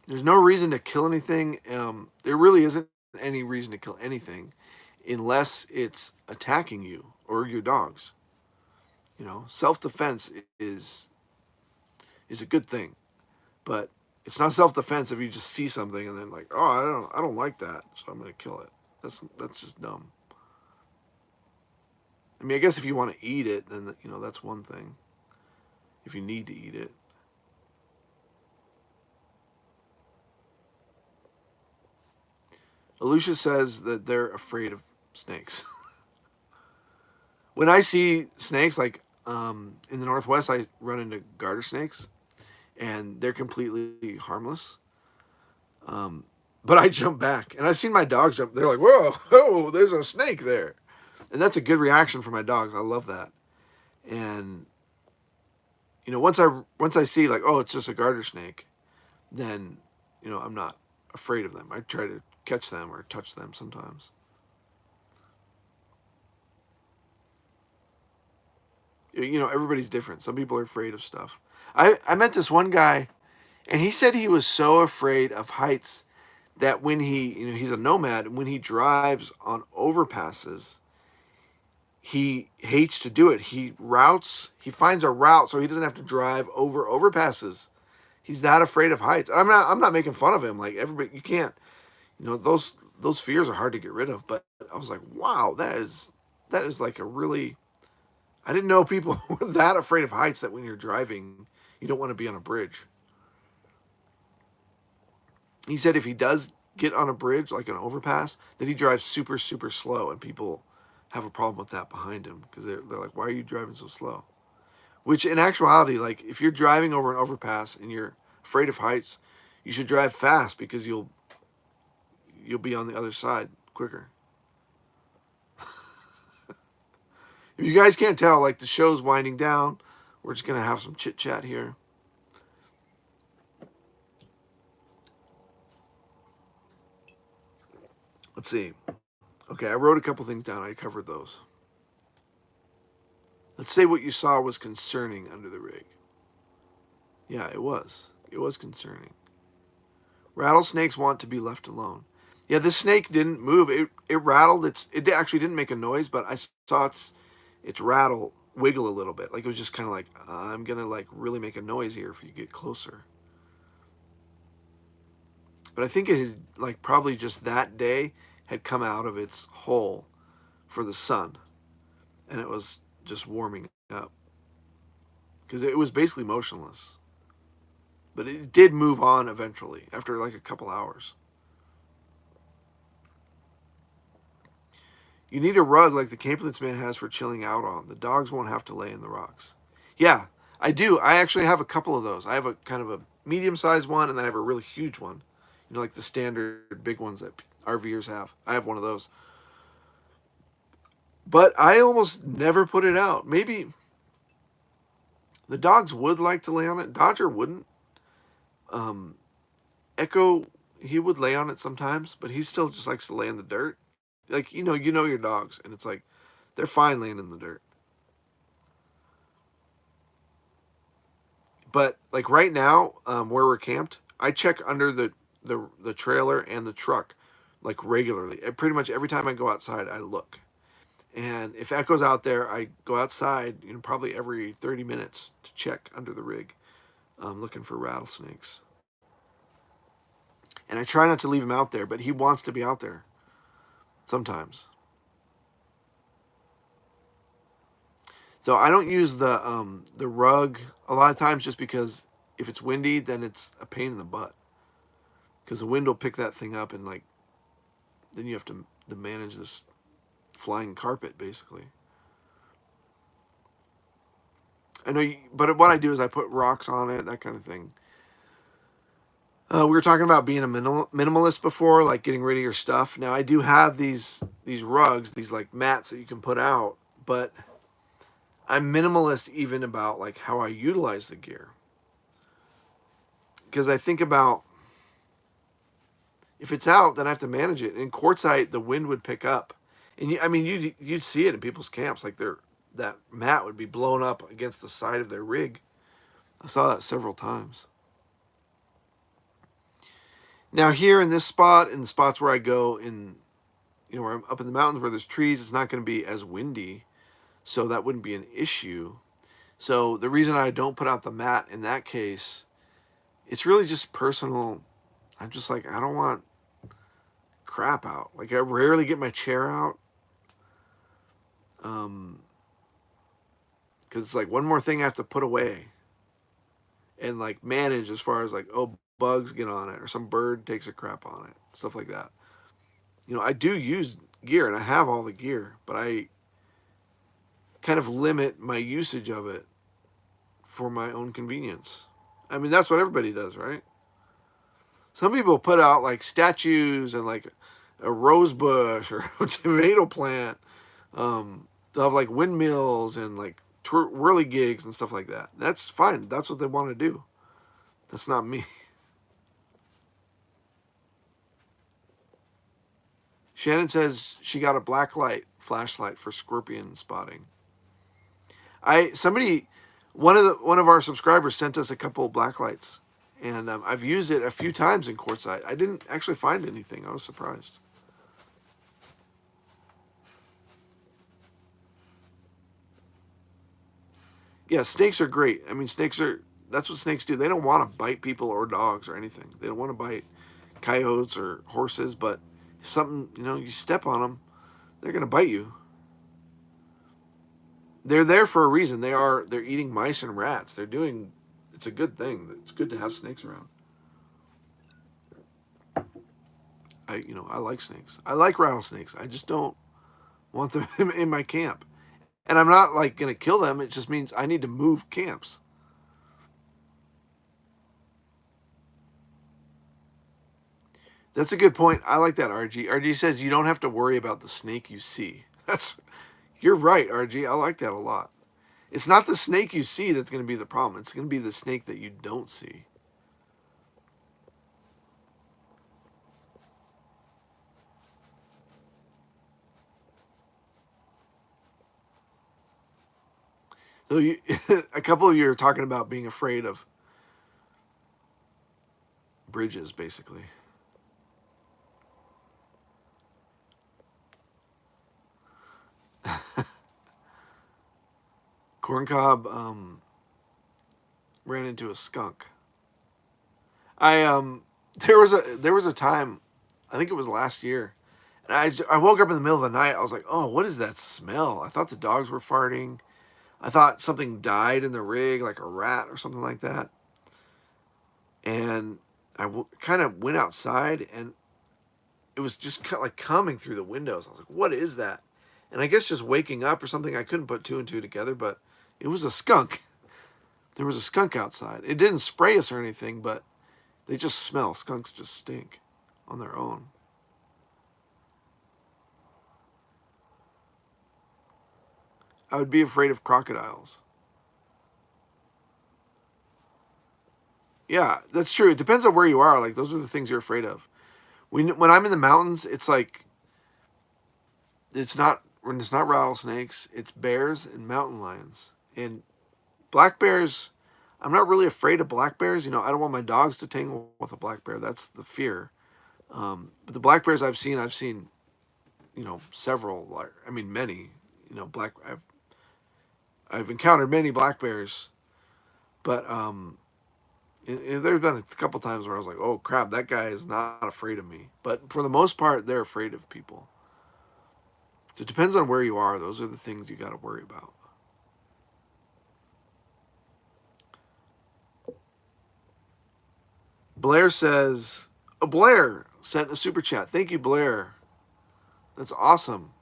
There's no reason to kill anything. There really isn't any reason to kill anything unless it's attacking you or your dogs. Self-defense is a good thing, but it's not self-defense if you just see something and then like, oh, I don't like that, so I'm gonna kill it. That's just dumb. I mean, I guess if you want to eat it, then that's one thing. If you need to eat it. Alicia says that they're afraid of snakes. When I see snakes, like in the Northwest, I run into garter snakes, and they're completely harmless. But I jump back, and I've seen my dogs jump. They're like, "Whoa, whoa, there's a snake there," and that's a good reaction for my dogs. I love that. And once I see like, oh, it's just a garter snake, then I'm not afraid of them. I try to catch them or touch them sometimes. Everybody's different. Some people are afraid of stuff. I met this one guy, and he said he was so afraid of heights that when he's a nomad, and when he drives on overpasses, he hates to do it. He finds a route so he doesn't have to drive over overpasses. He's that afraid of heights. I'm not making fun of him. Like everybody, you can't, those fears are hard to get rid of. But I was like, wow, that is like a really, I didn't know people were that afraid of heights that when you're driving, you don't want to be on a bridge. He said if he does get on a bridge, like an overpass, that he drives super, super slow, and people have a problem with that behind him because they're like, why are you driving so slow? Which in actuality, like if you're driving over an overpass and you're afraid of heights, you should drive fast because you'll be on the other side quicker. If you guys can't tell, like the show's winding down, we're just gonna have some chit chat here. Let's see. Okay, I wrote a couple things down. I covered those. Let's say what you saw was concerning under the rig. Yeah, it was. It was concerning. Rattlesnakes want to be left alone. Yeah, this snake didn't move. It rattled. It actually didn't make a noise, but I saw its rattle wiggle a little bit. Like it was just kind of like, I'm gonna like really make a noise here if you get closer. But I think it had like probably just that day had come out of its hole for the sun, and it was just warming up because it was basically motionless. But it did move on eventually after like a couple hours. You need a rug like the Camperless Man has for chilling out on. The dogs won't have to lay in the rocks. Yeah, I do. I actually have a couple of those. I have a kind of a medium-sized one, and then I have a really huge one. Like the standard big ones that RVers have. I have one of those. But I almost never put it out. Maybe the dogs would like to lay on it. Dodger wouldn't. Echo, he would lay on it sometimes, but he still just likes to lay in the dirt. Like, you know your dogs, and it's like, they're fine laying in the dirt. But like right now, where we're camped, I check under the trailer and the truck. like regularly. And pretty much every time I go outside, I look. And if Echo's out there, I go outside, probably every 30 minutes to check under the rig, looking for rattlesnakes. And I try not to leave him out there, but he wants to be out there sometimes. So I don't use the rug a lot of times, just because if it's windy, then it's a pain in the butt. Because the wind will pick that thing up, and like then you have to manage this flying carpet basically. I know, but what I do is I put rocks on it, that kind of thing. We were talking about being a minimalist before, like getting rid of your stuff. Now I do have these rugs, these like mats that you can put out, but I'm minimalist even about like how I utilize the gear. Because I think about, if it's out, then I have to manage it. In quartzite, the wind would pick up, and you'd see it in people's camps, like that mat would be blown up against the side of their rig. I saw that several times. Now here in this spot, in the spots where I go in, where I'm up in the mountains where there's trees, it's not going to be as windy, so that wouldn't be an issue. So the reason I don't put out the mat in that case, it's really just personal. I'm just like, I don't want crap out. Like I rarely get my chair out. Because it's like one more thing I have to put away and like manage, as far as like, oh, bugs get on it or some bird takes a crap on it, stuff like that. I do use gear and I have all the gear, but I kind of limit my usage of it for my own convenience. I mean, that's what everybody does, right? Some people put out like statues and like a rose bush or a tomato plant. They'll have like windmills and like whirligigs and stuff like that. That's fine. That's what they want to do. That's not me. Shannon says she got a black light flashlight for scorpion spotting. One of our subscribers sent us a couple of black lights, and I've used it a few times in quartzite. I didn't actually find anything. I was surprised. Yeah, snakes are great. I mean, that's what snakes do. They don't want to bite people or dogs or anything. They don't want to bite coyotes or horses, but if something, you step on them, they're going to bite you. They're there for a reason. They're eating mice and rats. It's a good thing. It's good to have snakes around. I like snakes. I like rattlesnakes. I just don't want them in my camp. And I'm not like going to kill them. It just means I need to move camps. That's a good point. I like that, RG. RG says you don't have to worry about the snake you see. You're right, RG. I like that a lot. It's not the snake you see that's going to be the problem. It's going to be the snake that you don't see. So a couple of you are talking about being afraid of bridges, basically. Corncob ran into a skunk. There was a time, I think it was last year, and I woke up in the middle of the night. I was like, oh, what is that smell? I thought the dogs were farting. I thought something died in the rig, like a rat or something like that. And I kind of went outside, and it was just like coming through the windows. I was like, what is that? And I guess just waking up or something, I couldn't put two and two together, but it was a skunk. There was a skunk outside. It didn't spray us or anything, but they just smell. Skunks just stink on their own. I would be afraid of crocodiles. Yeah, that's true. It depends on where you are. Like, those are the things you're afraid of. When I'm in the mountains, it's like, when it's not rattlesnakes, it's bears and mountain lions. And black bears, I'm not really afraid of black bears. I don't want my dogs to tangle with a black bear. That's the fear. But the black bears I've seen, several. I mean, many. I've encountered many black bears, but there's been a couple times where I was like, oh crap, that guy is not afraid of me. But for the most part, they're afraid of people. So it depends on where you are. Those are the things you got to worry about. Blair says, Blair sent a super chat. Thank you, Blair. That's awesome.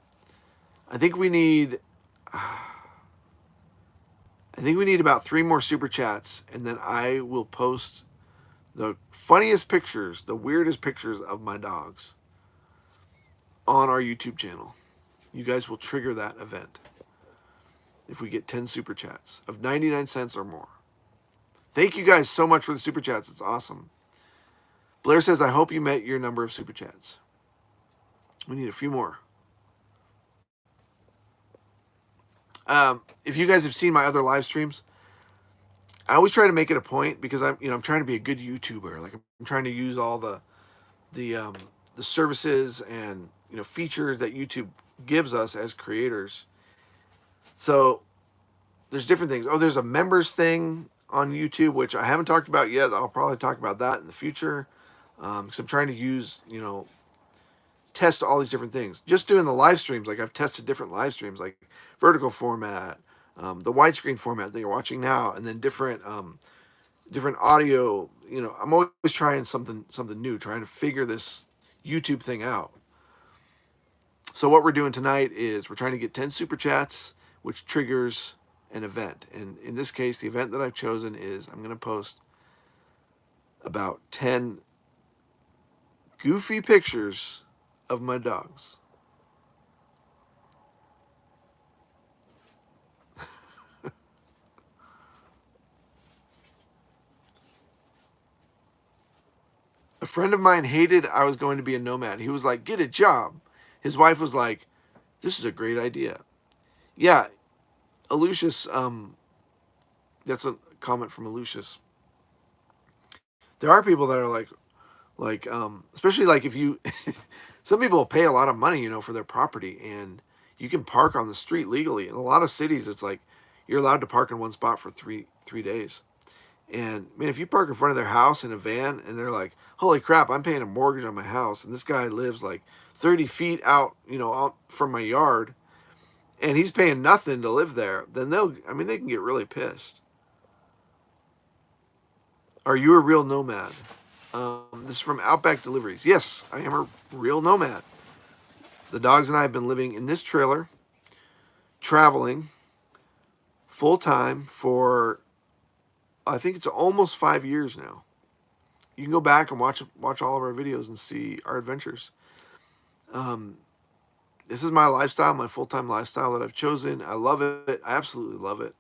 I think we need about 3 more super chats, and then I will post the funniest pictures, the weirdest pictures of my dogs on our YouTube channel. You guys will trigger that event if we get 10 super chats of 99 cents or more. Thank you guys so much for the super chats. It's awesome. Blair says, I hope you met your number of super chats. We need a few more. If you guys have seen my other live streams, I always try to make it a point because I'm trying to be a good YouTuber. Like I'm trying to use all the services and features that YouTube gives us as creators. So there's different things. Oh, there's a members thing on YouTube, which I haven't talked about yet. I'll probably talk about that in the future. Because I'm trying to use, test all these different things. Just doing the live streams, like I've tested different live streams, like vertical format, the widescreen format that you're watching now, and then different audio. I'm always trying something new, trying to figure this YouTube thing out. So what we're doing tonight is we're trying to get 10 super chats, which triggers an event. And in this case, the event that I've chosen is I'm going to post about 10 goofy pictures of my dogs. A friend of mine hated I was going to be a nomad. He was like, get a job. His wife was like, this is a great idea. Yeah, Aloysius, that's a comment from Aloysius. There are people that are like, especially like if you, some people pay a lot of money, for their property, and you can park on the street legally. In a lot of cities, it's like you're allowed to park in one spot for three days. And I mean, if you park in front of their house in a van and they're like, holy crap, I'm paying a mortgage on my house, and this guy lives like 30 feet out, out from my yard, and he's paying nothing to live there, then they can get really pissed. Are you a real nomad? This is from Outback Deliveries. Yes, I am a real nomad. The dogs and I have been living in this trailer, traveling full time for, I think it's almost 5 years now. You can go back and watch all of our videos and see our adventures. This is my lifestyle, my full-time lifestyle that I've chosen. I love it. I absolutely love it.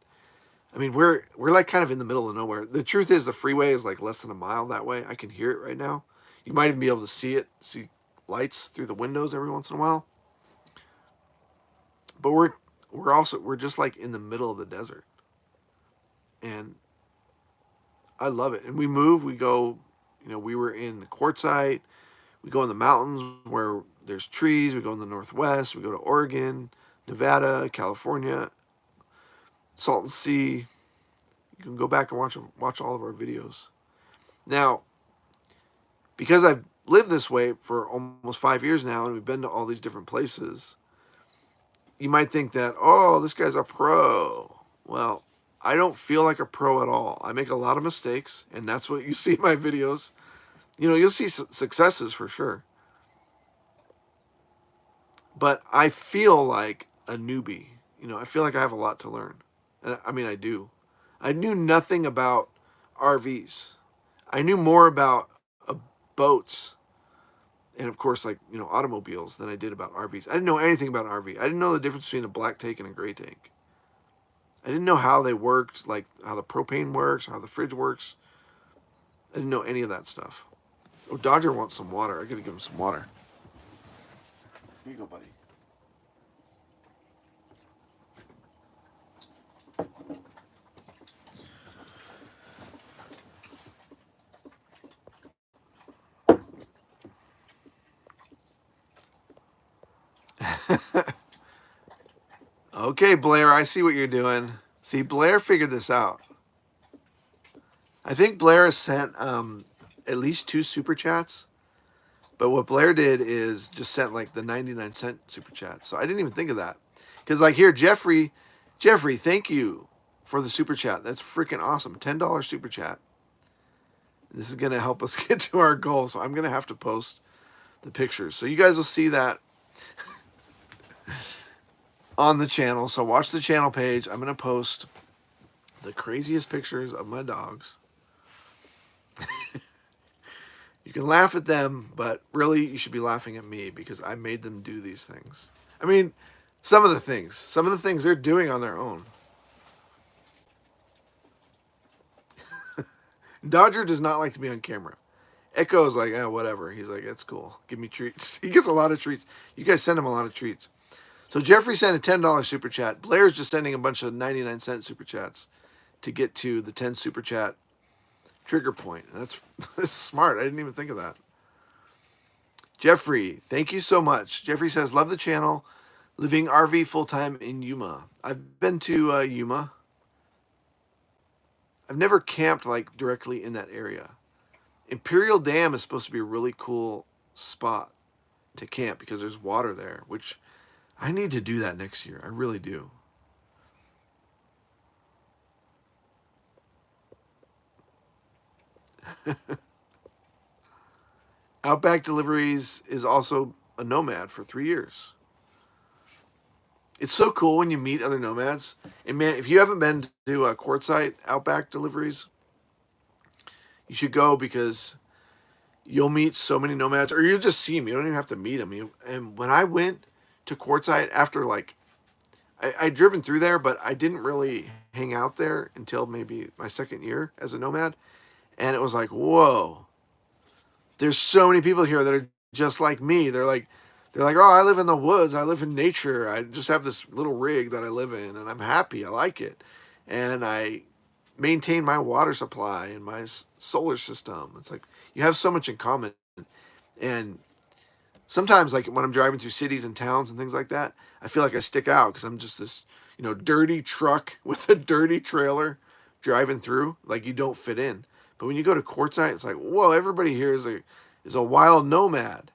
I mean, we're like kind of in the middle of nowhere. The truth is the freeway is like less than a mile that way. I can hear it right now. You might even be able to see lights through the windows every once in a while. But we're just like in the middle of the desert. And I love it. And we go, we were in the quartzite. We go in the mountains where there's trees. We go in the Northwest. We go to Oregon, Nevada, California, Salton Sea. You can go back and watch all of our videos. Now, because I've lived this way for almost 5 years now, and we've been to all these different places, you might think that, oh, this guy's a pro. Well, I don't feel like a pro at all. I make a lot of mistakes, and that's what you see in my videos. You'll see successes for sure. But I feel like a newbie. I feel like I have a lot to learn. I mean, I do. I knew nothing about RVs. I knew more about boats and, of course, automobiles than I did about RVs. I didn't know anything about an RV. I didn't know the difference between a black tank and a gray tank. I didn't know how they worked, like how the propane works, how the fridge works. I didn't know any of that stuff. Oh, Dodger wants some water. I gotta give him some water. Here you go, buddy. Okay, Blair, I see what you're doing. See, Blair figured this out. I think Blair has sent at least 2 super chats. But what Blair did is just sent like the 99-cent super chat. So I didn't even think of that. Because like here, Jeffrey, thank you for the super chat. That's freaking awesome. $10 super chat. This is going to help us get to our goal. So I'm going to have to post the pictures. So you guys will see that on the channel. So watch the channel page. I'm going to post the craziest pictures of my dogs. You can laugh at them, but really you should be laughing at me because I made them do these things. I mean, some of the things they're doing on their own. Dodger does not like to be on camera. Echo's like, whatever. He's like, it's cool. Give me treats. He gets a lot of treats. You guys send him a lot of treats. So Jeffrey sent a $10 super chat. Blair's just sending a bunch of 99-cent super chats to get to the 10 super chat trigger point. That's smart. I didn't even think of that. Jeffrey, thank you so much. Jeffrey says, love the channel. Living RV full-time in Yuma. I've been to Yuma. I've never camped like directly in that area. Imperial Dam is supposed to be a really cool spot to camp because there's water there, which I need to do that next year. I really do. Outback Deliveries is also a nomad for 3 years. It's so cool when you meet other nomads. And man, if you haven't been to Quartzsite Outback Deliveries, you should go because you'll meet so many nomads, or you'll just see them. You don't even have to meet them. And when I went to Quartzsite after I'd driven through there, but I didn't really hang out there until maybe my 2nd year as a nomad. And it was like, whoa, there's so many people here that are just like me. They're like, oh, I live in the woods. I live in nature. I just have this little rig that I live in, and I'm happy. I like it. And I maintain my water supply and my solar system. It's like you have so much in common. And sometimes, like when I'm driving through cities and towns and things like that, I feel like I stick out because I'm just this, dirty truck with a dirty trailer driving through. Like you don't fit in. But when you go to Quartzsite, it's like, whoa, everybody here is a wild nomad.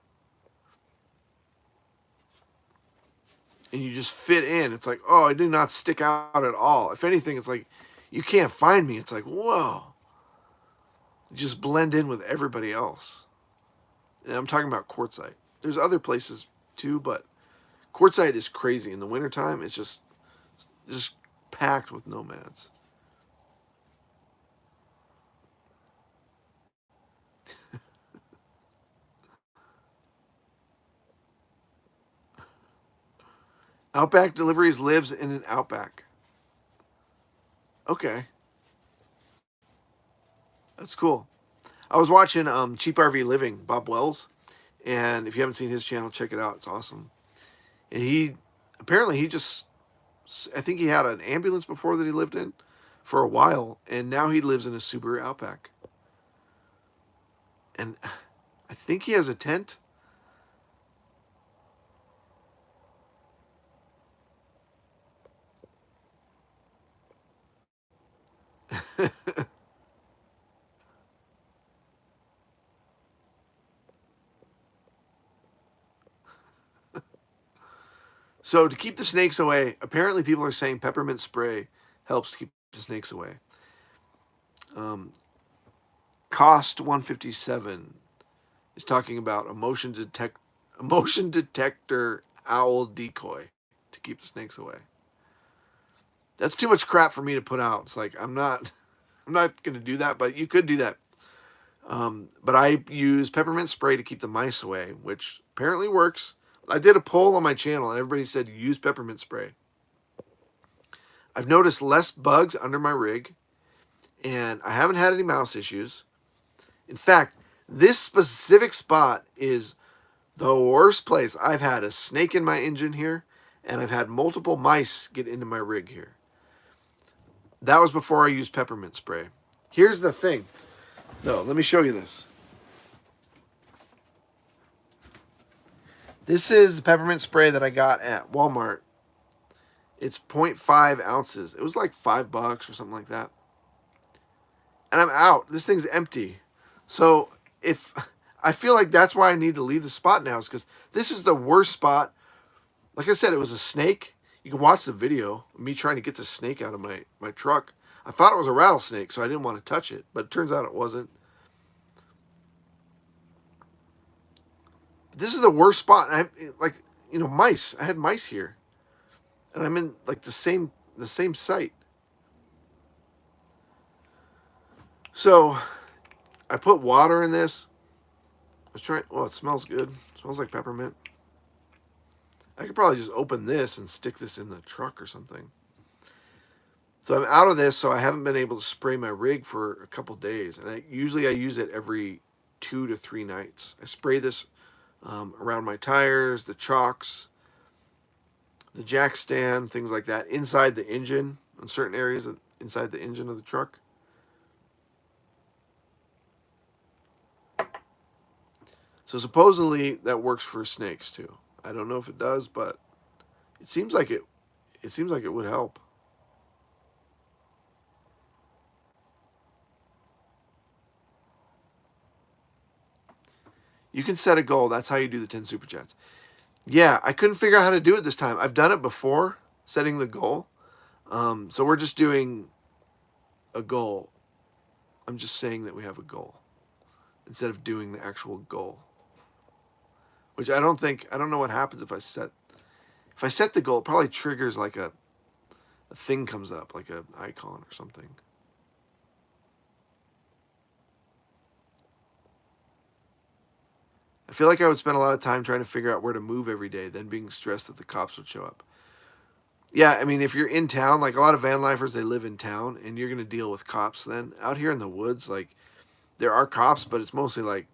And you just fit in. It's like, oh, I do not stick out at all. If anything, it's like, you can't find me. It's like, whoa. You just blend in with everybody else. And I'm talking about Quartzsite. There's other places too, but Quartzsite is crazy. In the wintertime, it's just packed with nomads. Outback Deliveries lives in an Outback. Okay. That's cool. I was watching Cheap RV Living, Bob Wells. And if you haven't seen his channel, check it out. It's awesome. And I think he had an ambulance before that he lived in for a while. And now he lives in a Subaru Outback. And I think he has a tent. So to keep the snakes away, apparently people are saying peppermint spray helps to keep the snakes away. Cost 157 is talking about a motion detector owl decoy to keep the snakes away. That's too much crap for me to put out. It's like I'm not going to do that, but you could do that. But I use peppermint spray to keep the mice away, which apparently works. I did a poll on my channel and everybody said use peppermint spray. I've noticed less bugs under my rig and I haven't had any mouse issues. In fact, this specific spot is the worst place. I've had a snake in my engine here and I've had multiple mice get into my rig here. That was before I used peppermint spray. Here's the thing. No, let me show you this. This is the peppermint spray that I got at Walmart. It's 0.5 ounces. It was like $5 or something like that. And I'm out. This thing's empty. So if I feel like that's why I need to leave the spot now, is because this is the worst spot. Like I said, it was a snake. You can watch the video of me trying to get the snake out of my truck. I thought it was a rattlesnake, so I didn't want to touch it, but it turns out it wasn't. This is the worst spot. And I like, mice. I had mice here, and I'm in like the same site. So I put water in this. I was trying. Well, it smells good. It smells like peppermint. I could probably just open this and stick this in the truck or something. So I'm out of this, so I haven't been able to spray my rig for a couple days, and I use it every 2 to 3 nights. I spray this around my tires, the chocks, the jack stand, things like that, inside the engine, in certain areas inside the engine of the truck. So supposedly that works for snakes too. I don't know if it does, but it seems like it would help. You can set a goal. That's how you do the 10 super chats. Yeah, I couldn't figure out how to do it this time. I've done it before, setting the goal. So we're just doing a goal. I'm just saying that we have a goal instead of doing the actual goal. Which I don't know what happens if I set the goal. It probably triggers like a thing comes up, like an icon or something. I feel like I would spend a lot of time trying to figure out where to move every day, then being stressed that the cops would show up. Yeah, I mean, if you're in town, like a lot of van lifers, they live in town, and you're going to deal with cops then. Out here in the woods, like, there are cops, but it's mostly like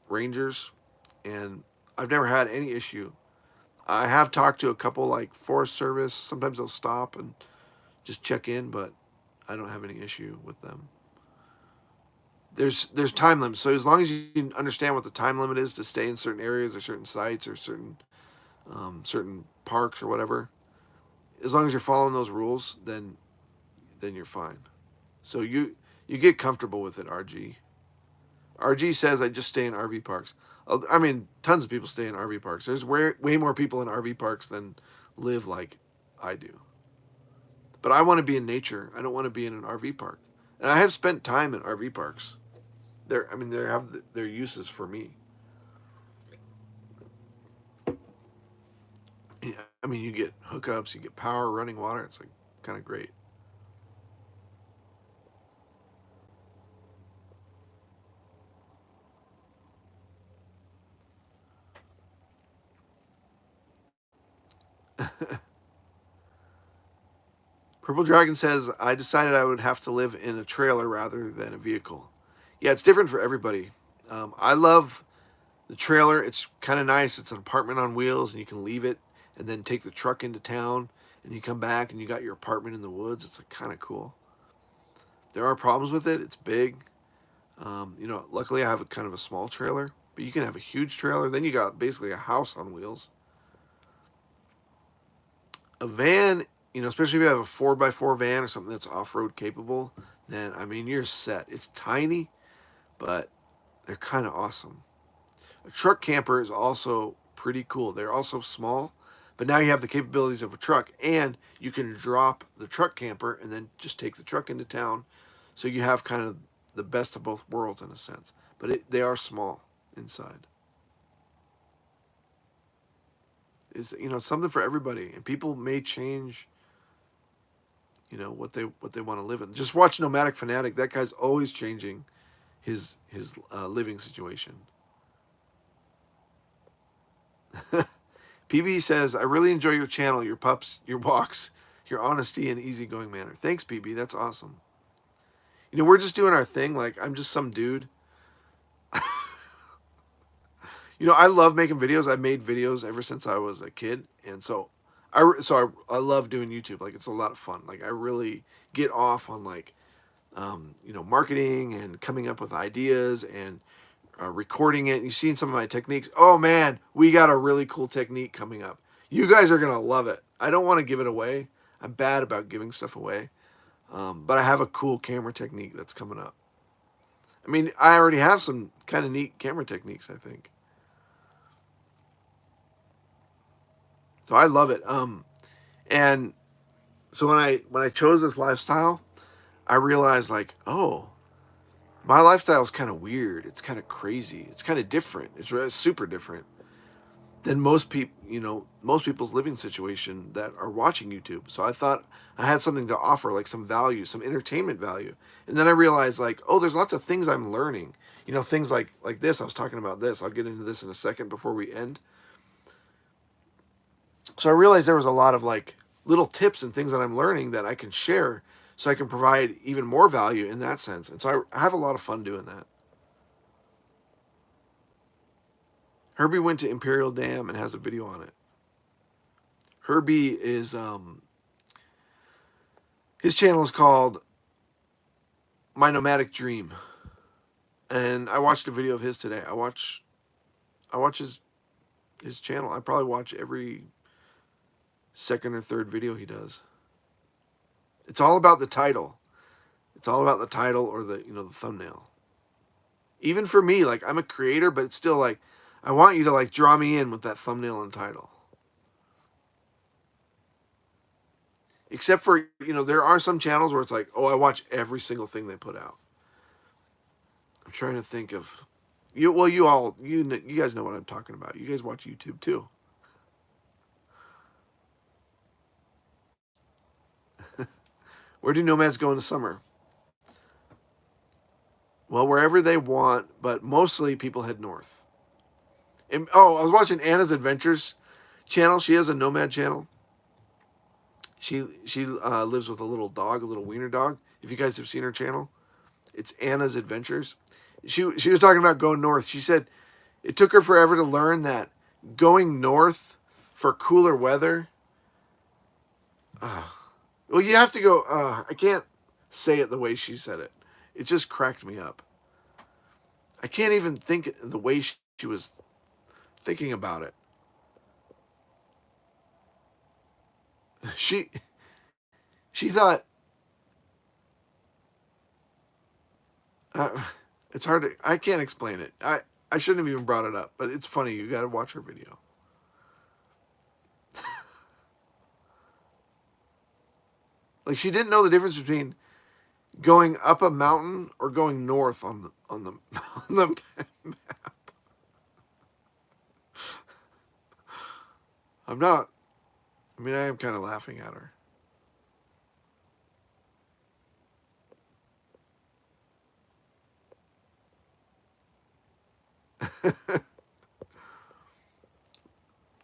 rangers, and I've never had any issue. I have talked to a couple, like, Forest Service. Sometimes they'll stop and just check in, but I don't have any issue with them. There's time limits, so as long as you understand what the time limit is to stay in certain areas or certain sites or certain parks or whatever, as long as you're following those rules, then you're fine. So you get comfortable with it. RG says I just stay in RV parks. I mean, tons of people stay in RV parks. There's way more people in RV parks than live like I do. But I want to be in nature. I don't want to be in an RV park. And I have spent time in RV parks. They have their uses for me. I mean, you get hookups, you get power, running water. It's like kind of great. Purple Dragon says, I decided I would have to live in a trailer rather than a vehicle. Yeah, it's different for everybody. I love the trailer. It's kind of nice. It's an apartment on wheels, and you can leave it and then take the truck into town, and you come back and you got your apartment in the woods. It's like kind of cool. There are problems with it. It's big. Luckily I have a kind of a small trailer, but you can have a huge trailer. Then you got basically a house on wheels. A van, especially if you have a 4x4 van or something that's off-road capable, then, I mean, you're set. It's tiny, but they're kind of awesome. A truck camper is also pretty cool. They're also small, but now you have the capabilities of a truck, and you can drop the truck camper and then just take the truck into town. So you have kind of the best of both worlds in a sense. But they are small inside. Is something for everybody, and people may change what they want to live in. Just watch Nomadic Fanatic. That guy's always changing his living situation. PB says, I really enjoy your channel, your pups, your walks, your honesty and easygoing manner. Thanks, PB. That's awesome. We're just doing our thing. Like, I'm just some dude. I love making videos. I've made videos ever since I was a kid, and so I love doing YouTube. Like, it's a lot of fun. Like, I really get off on like marketing and coming up with ideas and recording it. You've seen some of my techniques. Oh man, we got a really cool technique coming up. You guys are gonna love it. I don't want to give it away. I'm bad about giving stuff away, but I have a cool camera technique that's coming up. I mean, I already have some kind of neat camera techniques, I think. So I love it. And so when I chose this lifestyle, I realized like, oh, my lifestyle is kind of weird. It's kind of crazy. It's kind of different. It's really super different than most people, most people's living situation that are watching YouTube. So I thought I had something to offer, like some value, some entertainment value. And then I realized like, oh, there's lots of things I'm learning. Things like this. I was talking about this. I'll get into this in a second before we end. So I realized there was a lot of like little tips and things that I'm learning that I can share so I can provide even more value in that sense. And so I have a lot of fun doing that. Herbie went to Imperial Dam and has a video on it. Herbie is his channel is called My Nomadic Dream. And I watched a video of his today. I watch his channel. I probably watch every second or third video he does. It's all about the title. It's all about the title or the thumbnail. Even for me, like I'm a creator, but it's still like I want you to like draw me in with that thumbnail and title. Except for, there are some channels where it's like, oh, I watch every single thing they put out. I'm trying to think of you. Well, you guys know what I'm talking about. You guys watch YouTube too. Where do nomads go in the summer? Well, wherever they want, but mostly people head north. And, I was watching Anna's Adventures channel. She has a nomad channel. She lives with a little dog, a little wiener dog. If you guys have seen her channel, it's Anna's Adventures. She was talking about going north. She said it took her forever to learn that going north for cooler weather. Well, you have to go. I can't say it the way she said it. It just cracked me up. I can't even think the way she was thinking about it. She she thought uh, it's hard to. I can't explain it. I shouldn't have even brought it up, but it's funny. You got to watch her video. Like she didn't know the difference between going up a mountain or going north on the on the map. I'm not. I mean, I am kind of laughing at her.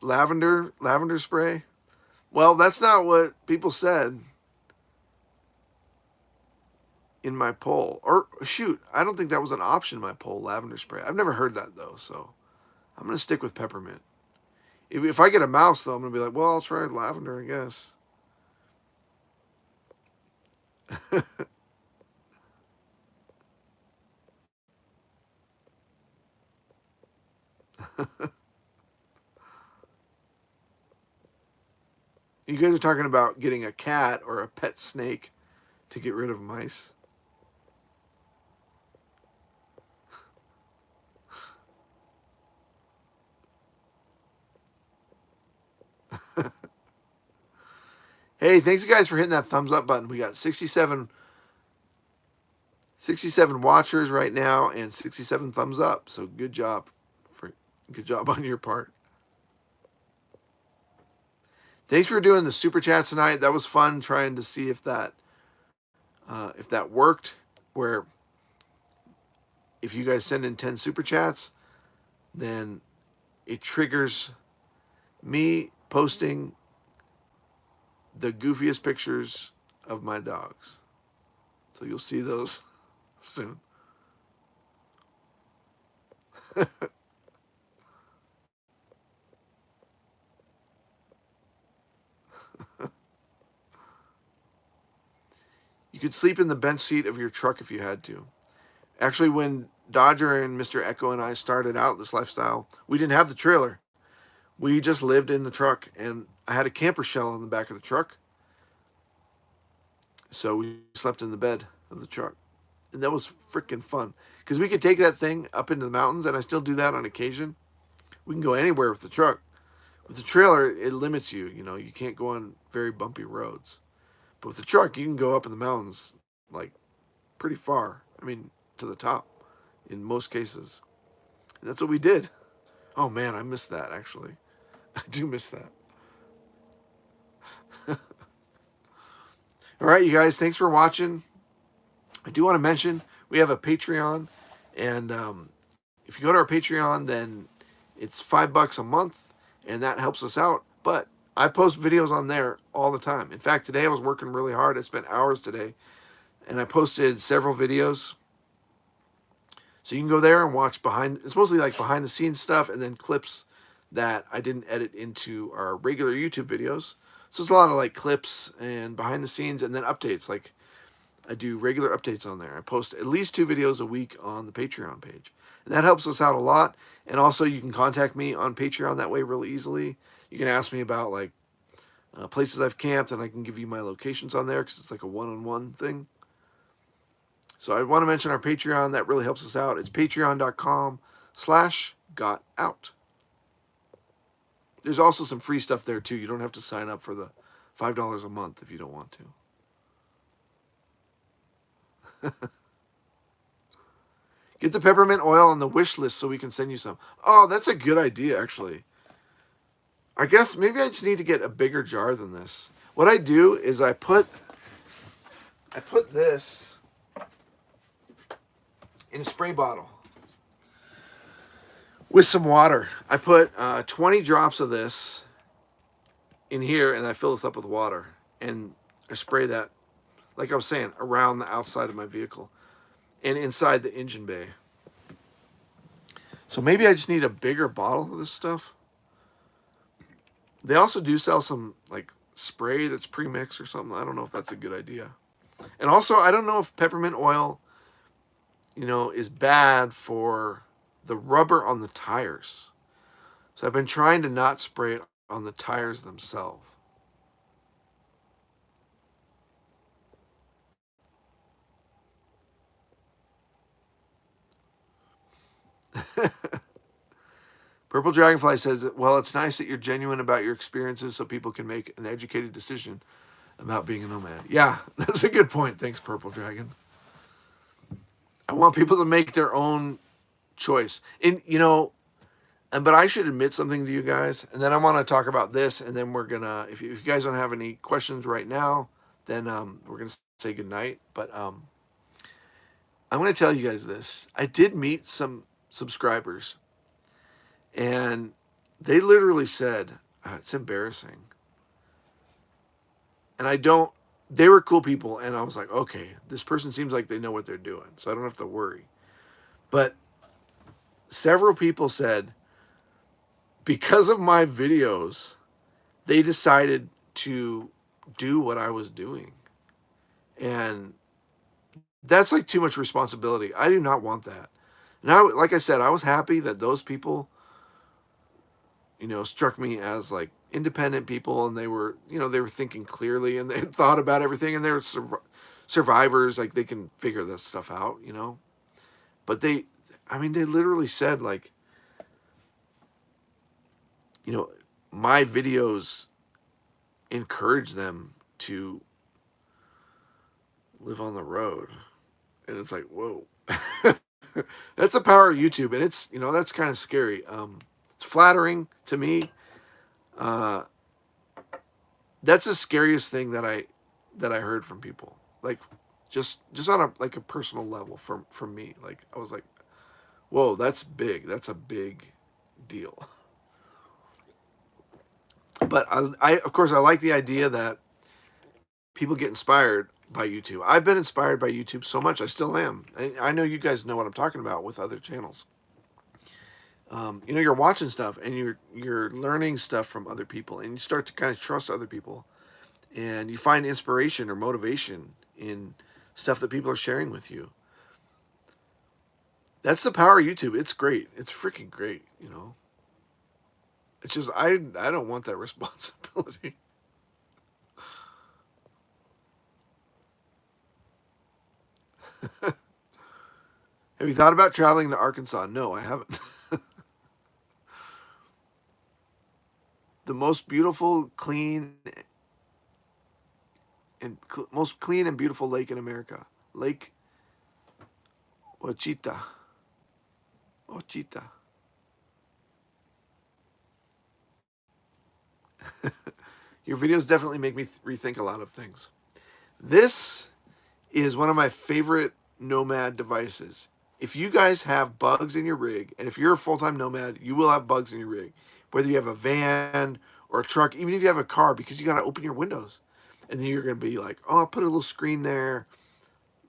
Lavender spray. Well, that's not what people said in my poll. Or shoot, I don't think that was an option in my poll. Lavender spray. I've never heard that though, so I'm gonna stick with peppermint. If I get a mouse though, I'm gonna be like, well, I'll try lavender, I guess. You guys are talking about getting a cat or a pet snake to get rid of mice. Hey, thanks you guys for hitting that thumbs up button. We got 67 watchers right now and 67 thumbs up. So good job on your part. Thanks for doing the super chats tonight. That was fun trying to see if that worked. Where if you guys send in 10 super chats, then it triggers me posting the goofiest pictures of my dogs. So you'll see those soon. You could sleep in the bench seat of your truck if you had to. Actually, when Dodger and Mr. Echo and I started out this lifestyle, we didn't have the trailer. We just lived in the truck, and I had a camper shell in the back of the truck. So we slept in the bed of the truck. And that was freaking fun. Because we could take that thing up into the mountains, and I still do that on occasion. We can go anywhere with the truck. With the trailer, it limits you. You know, you can't go on very bumpy roads. But with the truck, you can go up in the mountains, like, pretty far. I mean, to the top, in most cases. And that's what we did. Oh, man, I miss that, actually. I do miss that. All right, you guys, thanks for watching. I do want to mention we have a Patreon, and if you go to our Patreon, then it's $5 a month, and that helps us out. But I post videos on there all the time. In fact, today I was working really hard. I spent hours today, and I posted several videos. So you can go there and watch it's mostly like behind the scenes stuff, and then clips that I didn't edit into our regular YouTube videos. So it's a lot of like clips and behind the scenes, and then updates. Like I do regular updates on there. I post at least 2 videos a week on the Patreon page. And that helps us out a lot. And also you can contact me on Patreon that way really easily. You can ask me about like places I've camped, and I can give you my locations on there because it's like a one-on-one thing. So I want to mention our Patreon. That really helps us out. It's patreon.com/gotout. There's also some free stuff there too. You don't have to sign up for the $5 a month if you don't want to. Get the peppermint oil on the wish list so we can send you some. Oh, that's a good idea, actually. I guess maybe I just need to get a bigger jar than this. What I do is I put this in a spray bottle with some water. I put 20 drops of this in here, and I fill this up with water. And I spray that, like I was saying, around the outside of my vehicle and inside the engine bay. So maybe I just need a bigger bottle of this stuff. They also do sell some like spray that's pre-mixed or something. I don't know if that's a good idea. And also, I don't know if peppermint oil, you know, is bad for the rubber on the tires. So I've been trying to not spray it on the tires themselves. Purple Dragonfly says, well, it's nice that you're genuine about your experiences so people can make an educated decision about being a nomad. Yeah, that's a good point. Thanks, Purple Dragon. I want people to make their own choice. And, you know, but I should admit something to you guys, and then I want to talk about this, and then we're going to, if you guys don't have any questions right now, then we're going to say goodnight. But I'm going to tell you guys this. I did meet some subscribers, and they literally said, it's embarrassing. And they were cool people, and I was like, okay, this person seems like they know what they're doing, so I don't have to worry. But several people said, because of my videos, they decided to do what I was doing. And that's like too much responsibility. I do not want that. Now, like I said, I was happy that those people, you know, struck me as like independent people, and they were, you know, they were thinking clearly, and they had thought about everything, and they were survivors. Like they can figure this stuff out, you know. But they literally said like, you know, my videos encourage them to live on the road. And it's like, whoa. That's the power of YouTube, and it's, you know, that's kind of scary. It's flattering to me. That's the scariest thing that I heard from people. Like just on a like a personal level from me. Like I was like, whoa, that's big. That's a big deal. But I of course I like the idea that people get inspired by YouTube. I've been inspired by YouTube so much. I still am. I know you guys know what I'm talking about with other channels. You know, you're watching stuff, and you're learning stuff from other people, and you start to kind of trust other people, and you find inspiration or motivation in stuff that people are sharing with you. That's the power of YouTube. It's great. It's freaking great, you know. It's just I don't want that responsibility. Have you thought about traveling to Arkansas? No, I haven't. The most beautiful, clean, and most clean and beautiful lake in America, Lake Ochita. Ochita. Your videos definitely make me rethink a lot of things. This is one of my favorite nomad devices. If you guys have bugs in your rig, and if you're a full-time nomad, you will have bugs in your rig. Whether you have a van or a truck, even if you have a car, because you got to open your windows. And then you're going to be like, oh, I'll put a little screen there,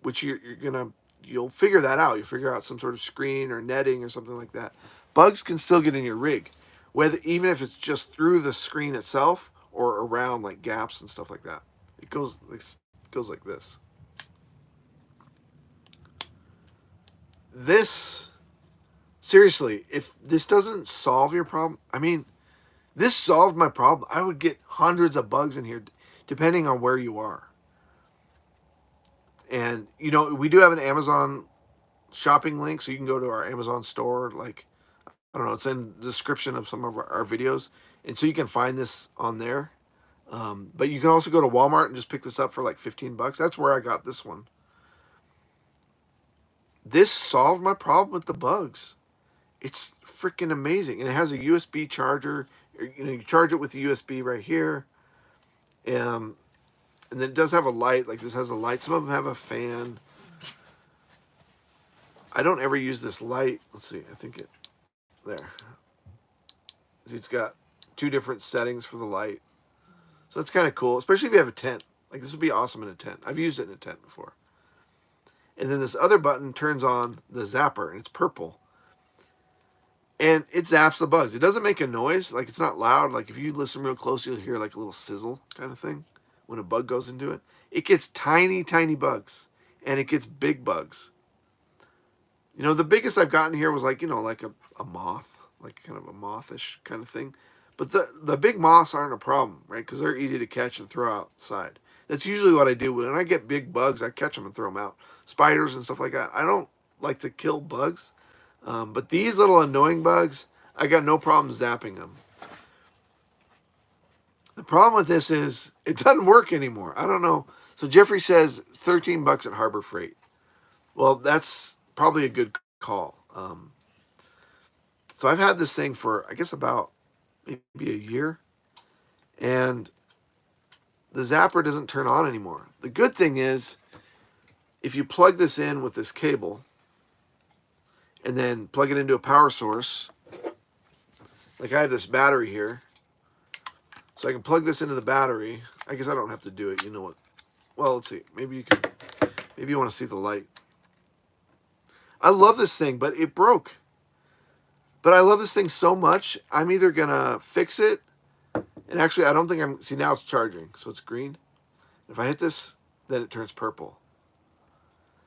which you'll figure that out. You'll figure out some sort of screen or netting or something like that. Bugs can still get in your rig, whether even if it's just through the screen itself or around like gaps and stuff like that. It goes like this. This, seriously, if this doesn't solve your problem, I mean, this solved my problem. I would get hundreds of bugs in here depending on where you are. And, you know, we do have an Amazon shopping link, so you can go to our Amazon store. Like, I don't know, it's in the description of some of our videos. And so you can find this on there. But you can also go to Walmart and just pick this up for like 15 bucks. That's where I got this one. This solved my problem with the bugs. It's freaking amazing. And it has a USB charger. You know, you charge it with the USB right here. And then it does have a light. Like this has a light. Some of them have a fan. I don't ever use this light. Let's see. I think it, there. See, it's got two different settings for the light. So that's kind of cool, especially if you have a tent. Like this would be awesome in a tent. I've used it in a tent before. And then this other button turns on the zapper, and it's purple. And it zaps the bugs. It doesn't make a noise. Like, it's not loud. Like, if you listen real close, you'll hear, like, a little sizzle kind of thing when a bug goes into it. It gets tiny, tiny bugs. And it gets big bugs. You know, the biggest I've gotten here was, like, you know, like a moth. Like, kind of a mothish kind of thing. But the big moths aren't a problem, right? Because they're easy to catch and throw outside. That's usually what I do. When I get big bugs, I catch them and throw them out. Spiders and stuff like that. I don't like to kill bugs. But these little annoying bugs, I got no problem zapping them. The problem with this is it doesn't work anymore. I don't know. So Jeffrey says 13 bucks at Harbor Freight. Well, that's probably a good call. So I've had this thing for, I guess, about maybe a year. And the zapper doesn't turn on anymore. The good thing is, if you plug this in with this cable, and then plug it into a power source, like I have this battery here, so I can plug this into the battery. I guess I don't have to do it. You know what? Well, let's see. Maybe you can. Maybe you want to see the light. I love this thing, but it broke. But I love this thing so much, I'm either gonna fix it, and actually, I don't think I'm. See, now it's charging, so it's green. If I hit this, then it turns purple.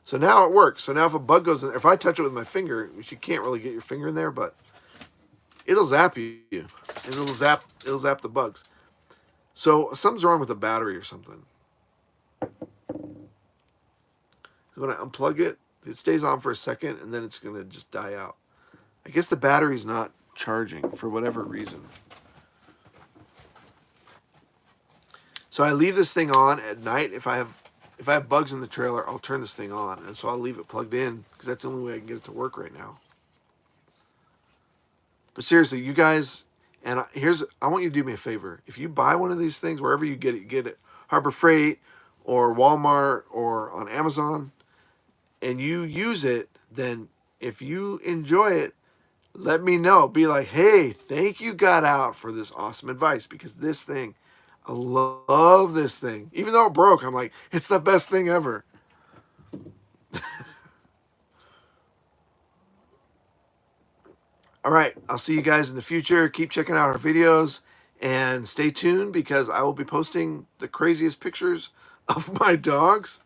So now it works. So now if a bug goes in, if I touch it with my finger, which you can't really get your finger in there, but it'll zap you. And it'll zap the bugs. So something's wrong with the battery or something. So when I unplug it, it stays on for a second and then it's gonna just die out. I guess the battery's not charging for whatever reason. So I leave this thing on at night. If I have bugs in the trailer, I'll turn this thing on. And so I'll leave it plugged in because that's the only way I can get it to work right now. But seriously, you guys, and I want you to do me a favor. If you buy one of these things, wherever you get it, Harbor Freight or Walmart or on Amazon, and you use it, then if you enjoy it, let me know. Be like, hey, thank you, Got Out, for this awesome advice, because this thing, I love this thing. Even though it broke, I'm like, it's the best thing ever. All right, I'll see you guys in the future. Keep checking out our videos and stay tuned because I will be posting the craziest pictures of my dogs.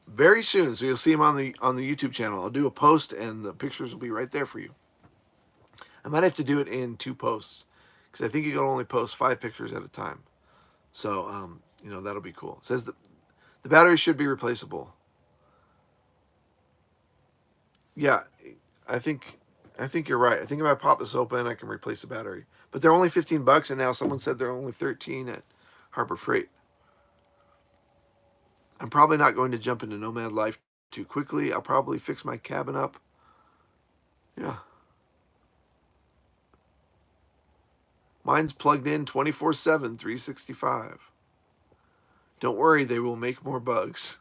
very soon. So you'll see them on the YouTube channel. I'll do a post, and the pictures will be right there for you. I might have to do it in 2 posts because I think you can only post 5 pictures at a time. So you know, that'll be cool. It says the battery should be replaceable. Yeah, I think you're right. I think if I pop this open, I can replace the battery. But they're only $15, and now someone said they're only 13 at Harbor Freight. I'm probably not going to jump into nomad life too quickly. I'll probably fix my cabin up. Yeah. Mine's plugged in 24/7, 365. Don't worry, they will make more bugs.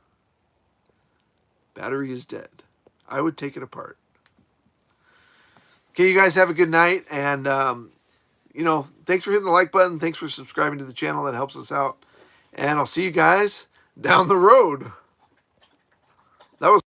Battery is dead. I would take it apart. Okay, you guys have a good night. And, you know, thanks for hitting the like button. Thanks for subscribing to the channel. That helps us out. And I'll see you guys down the road. That was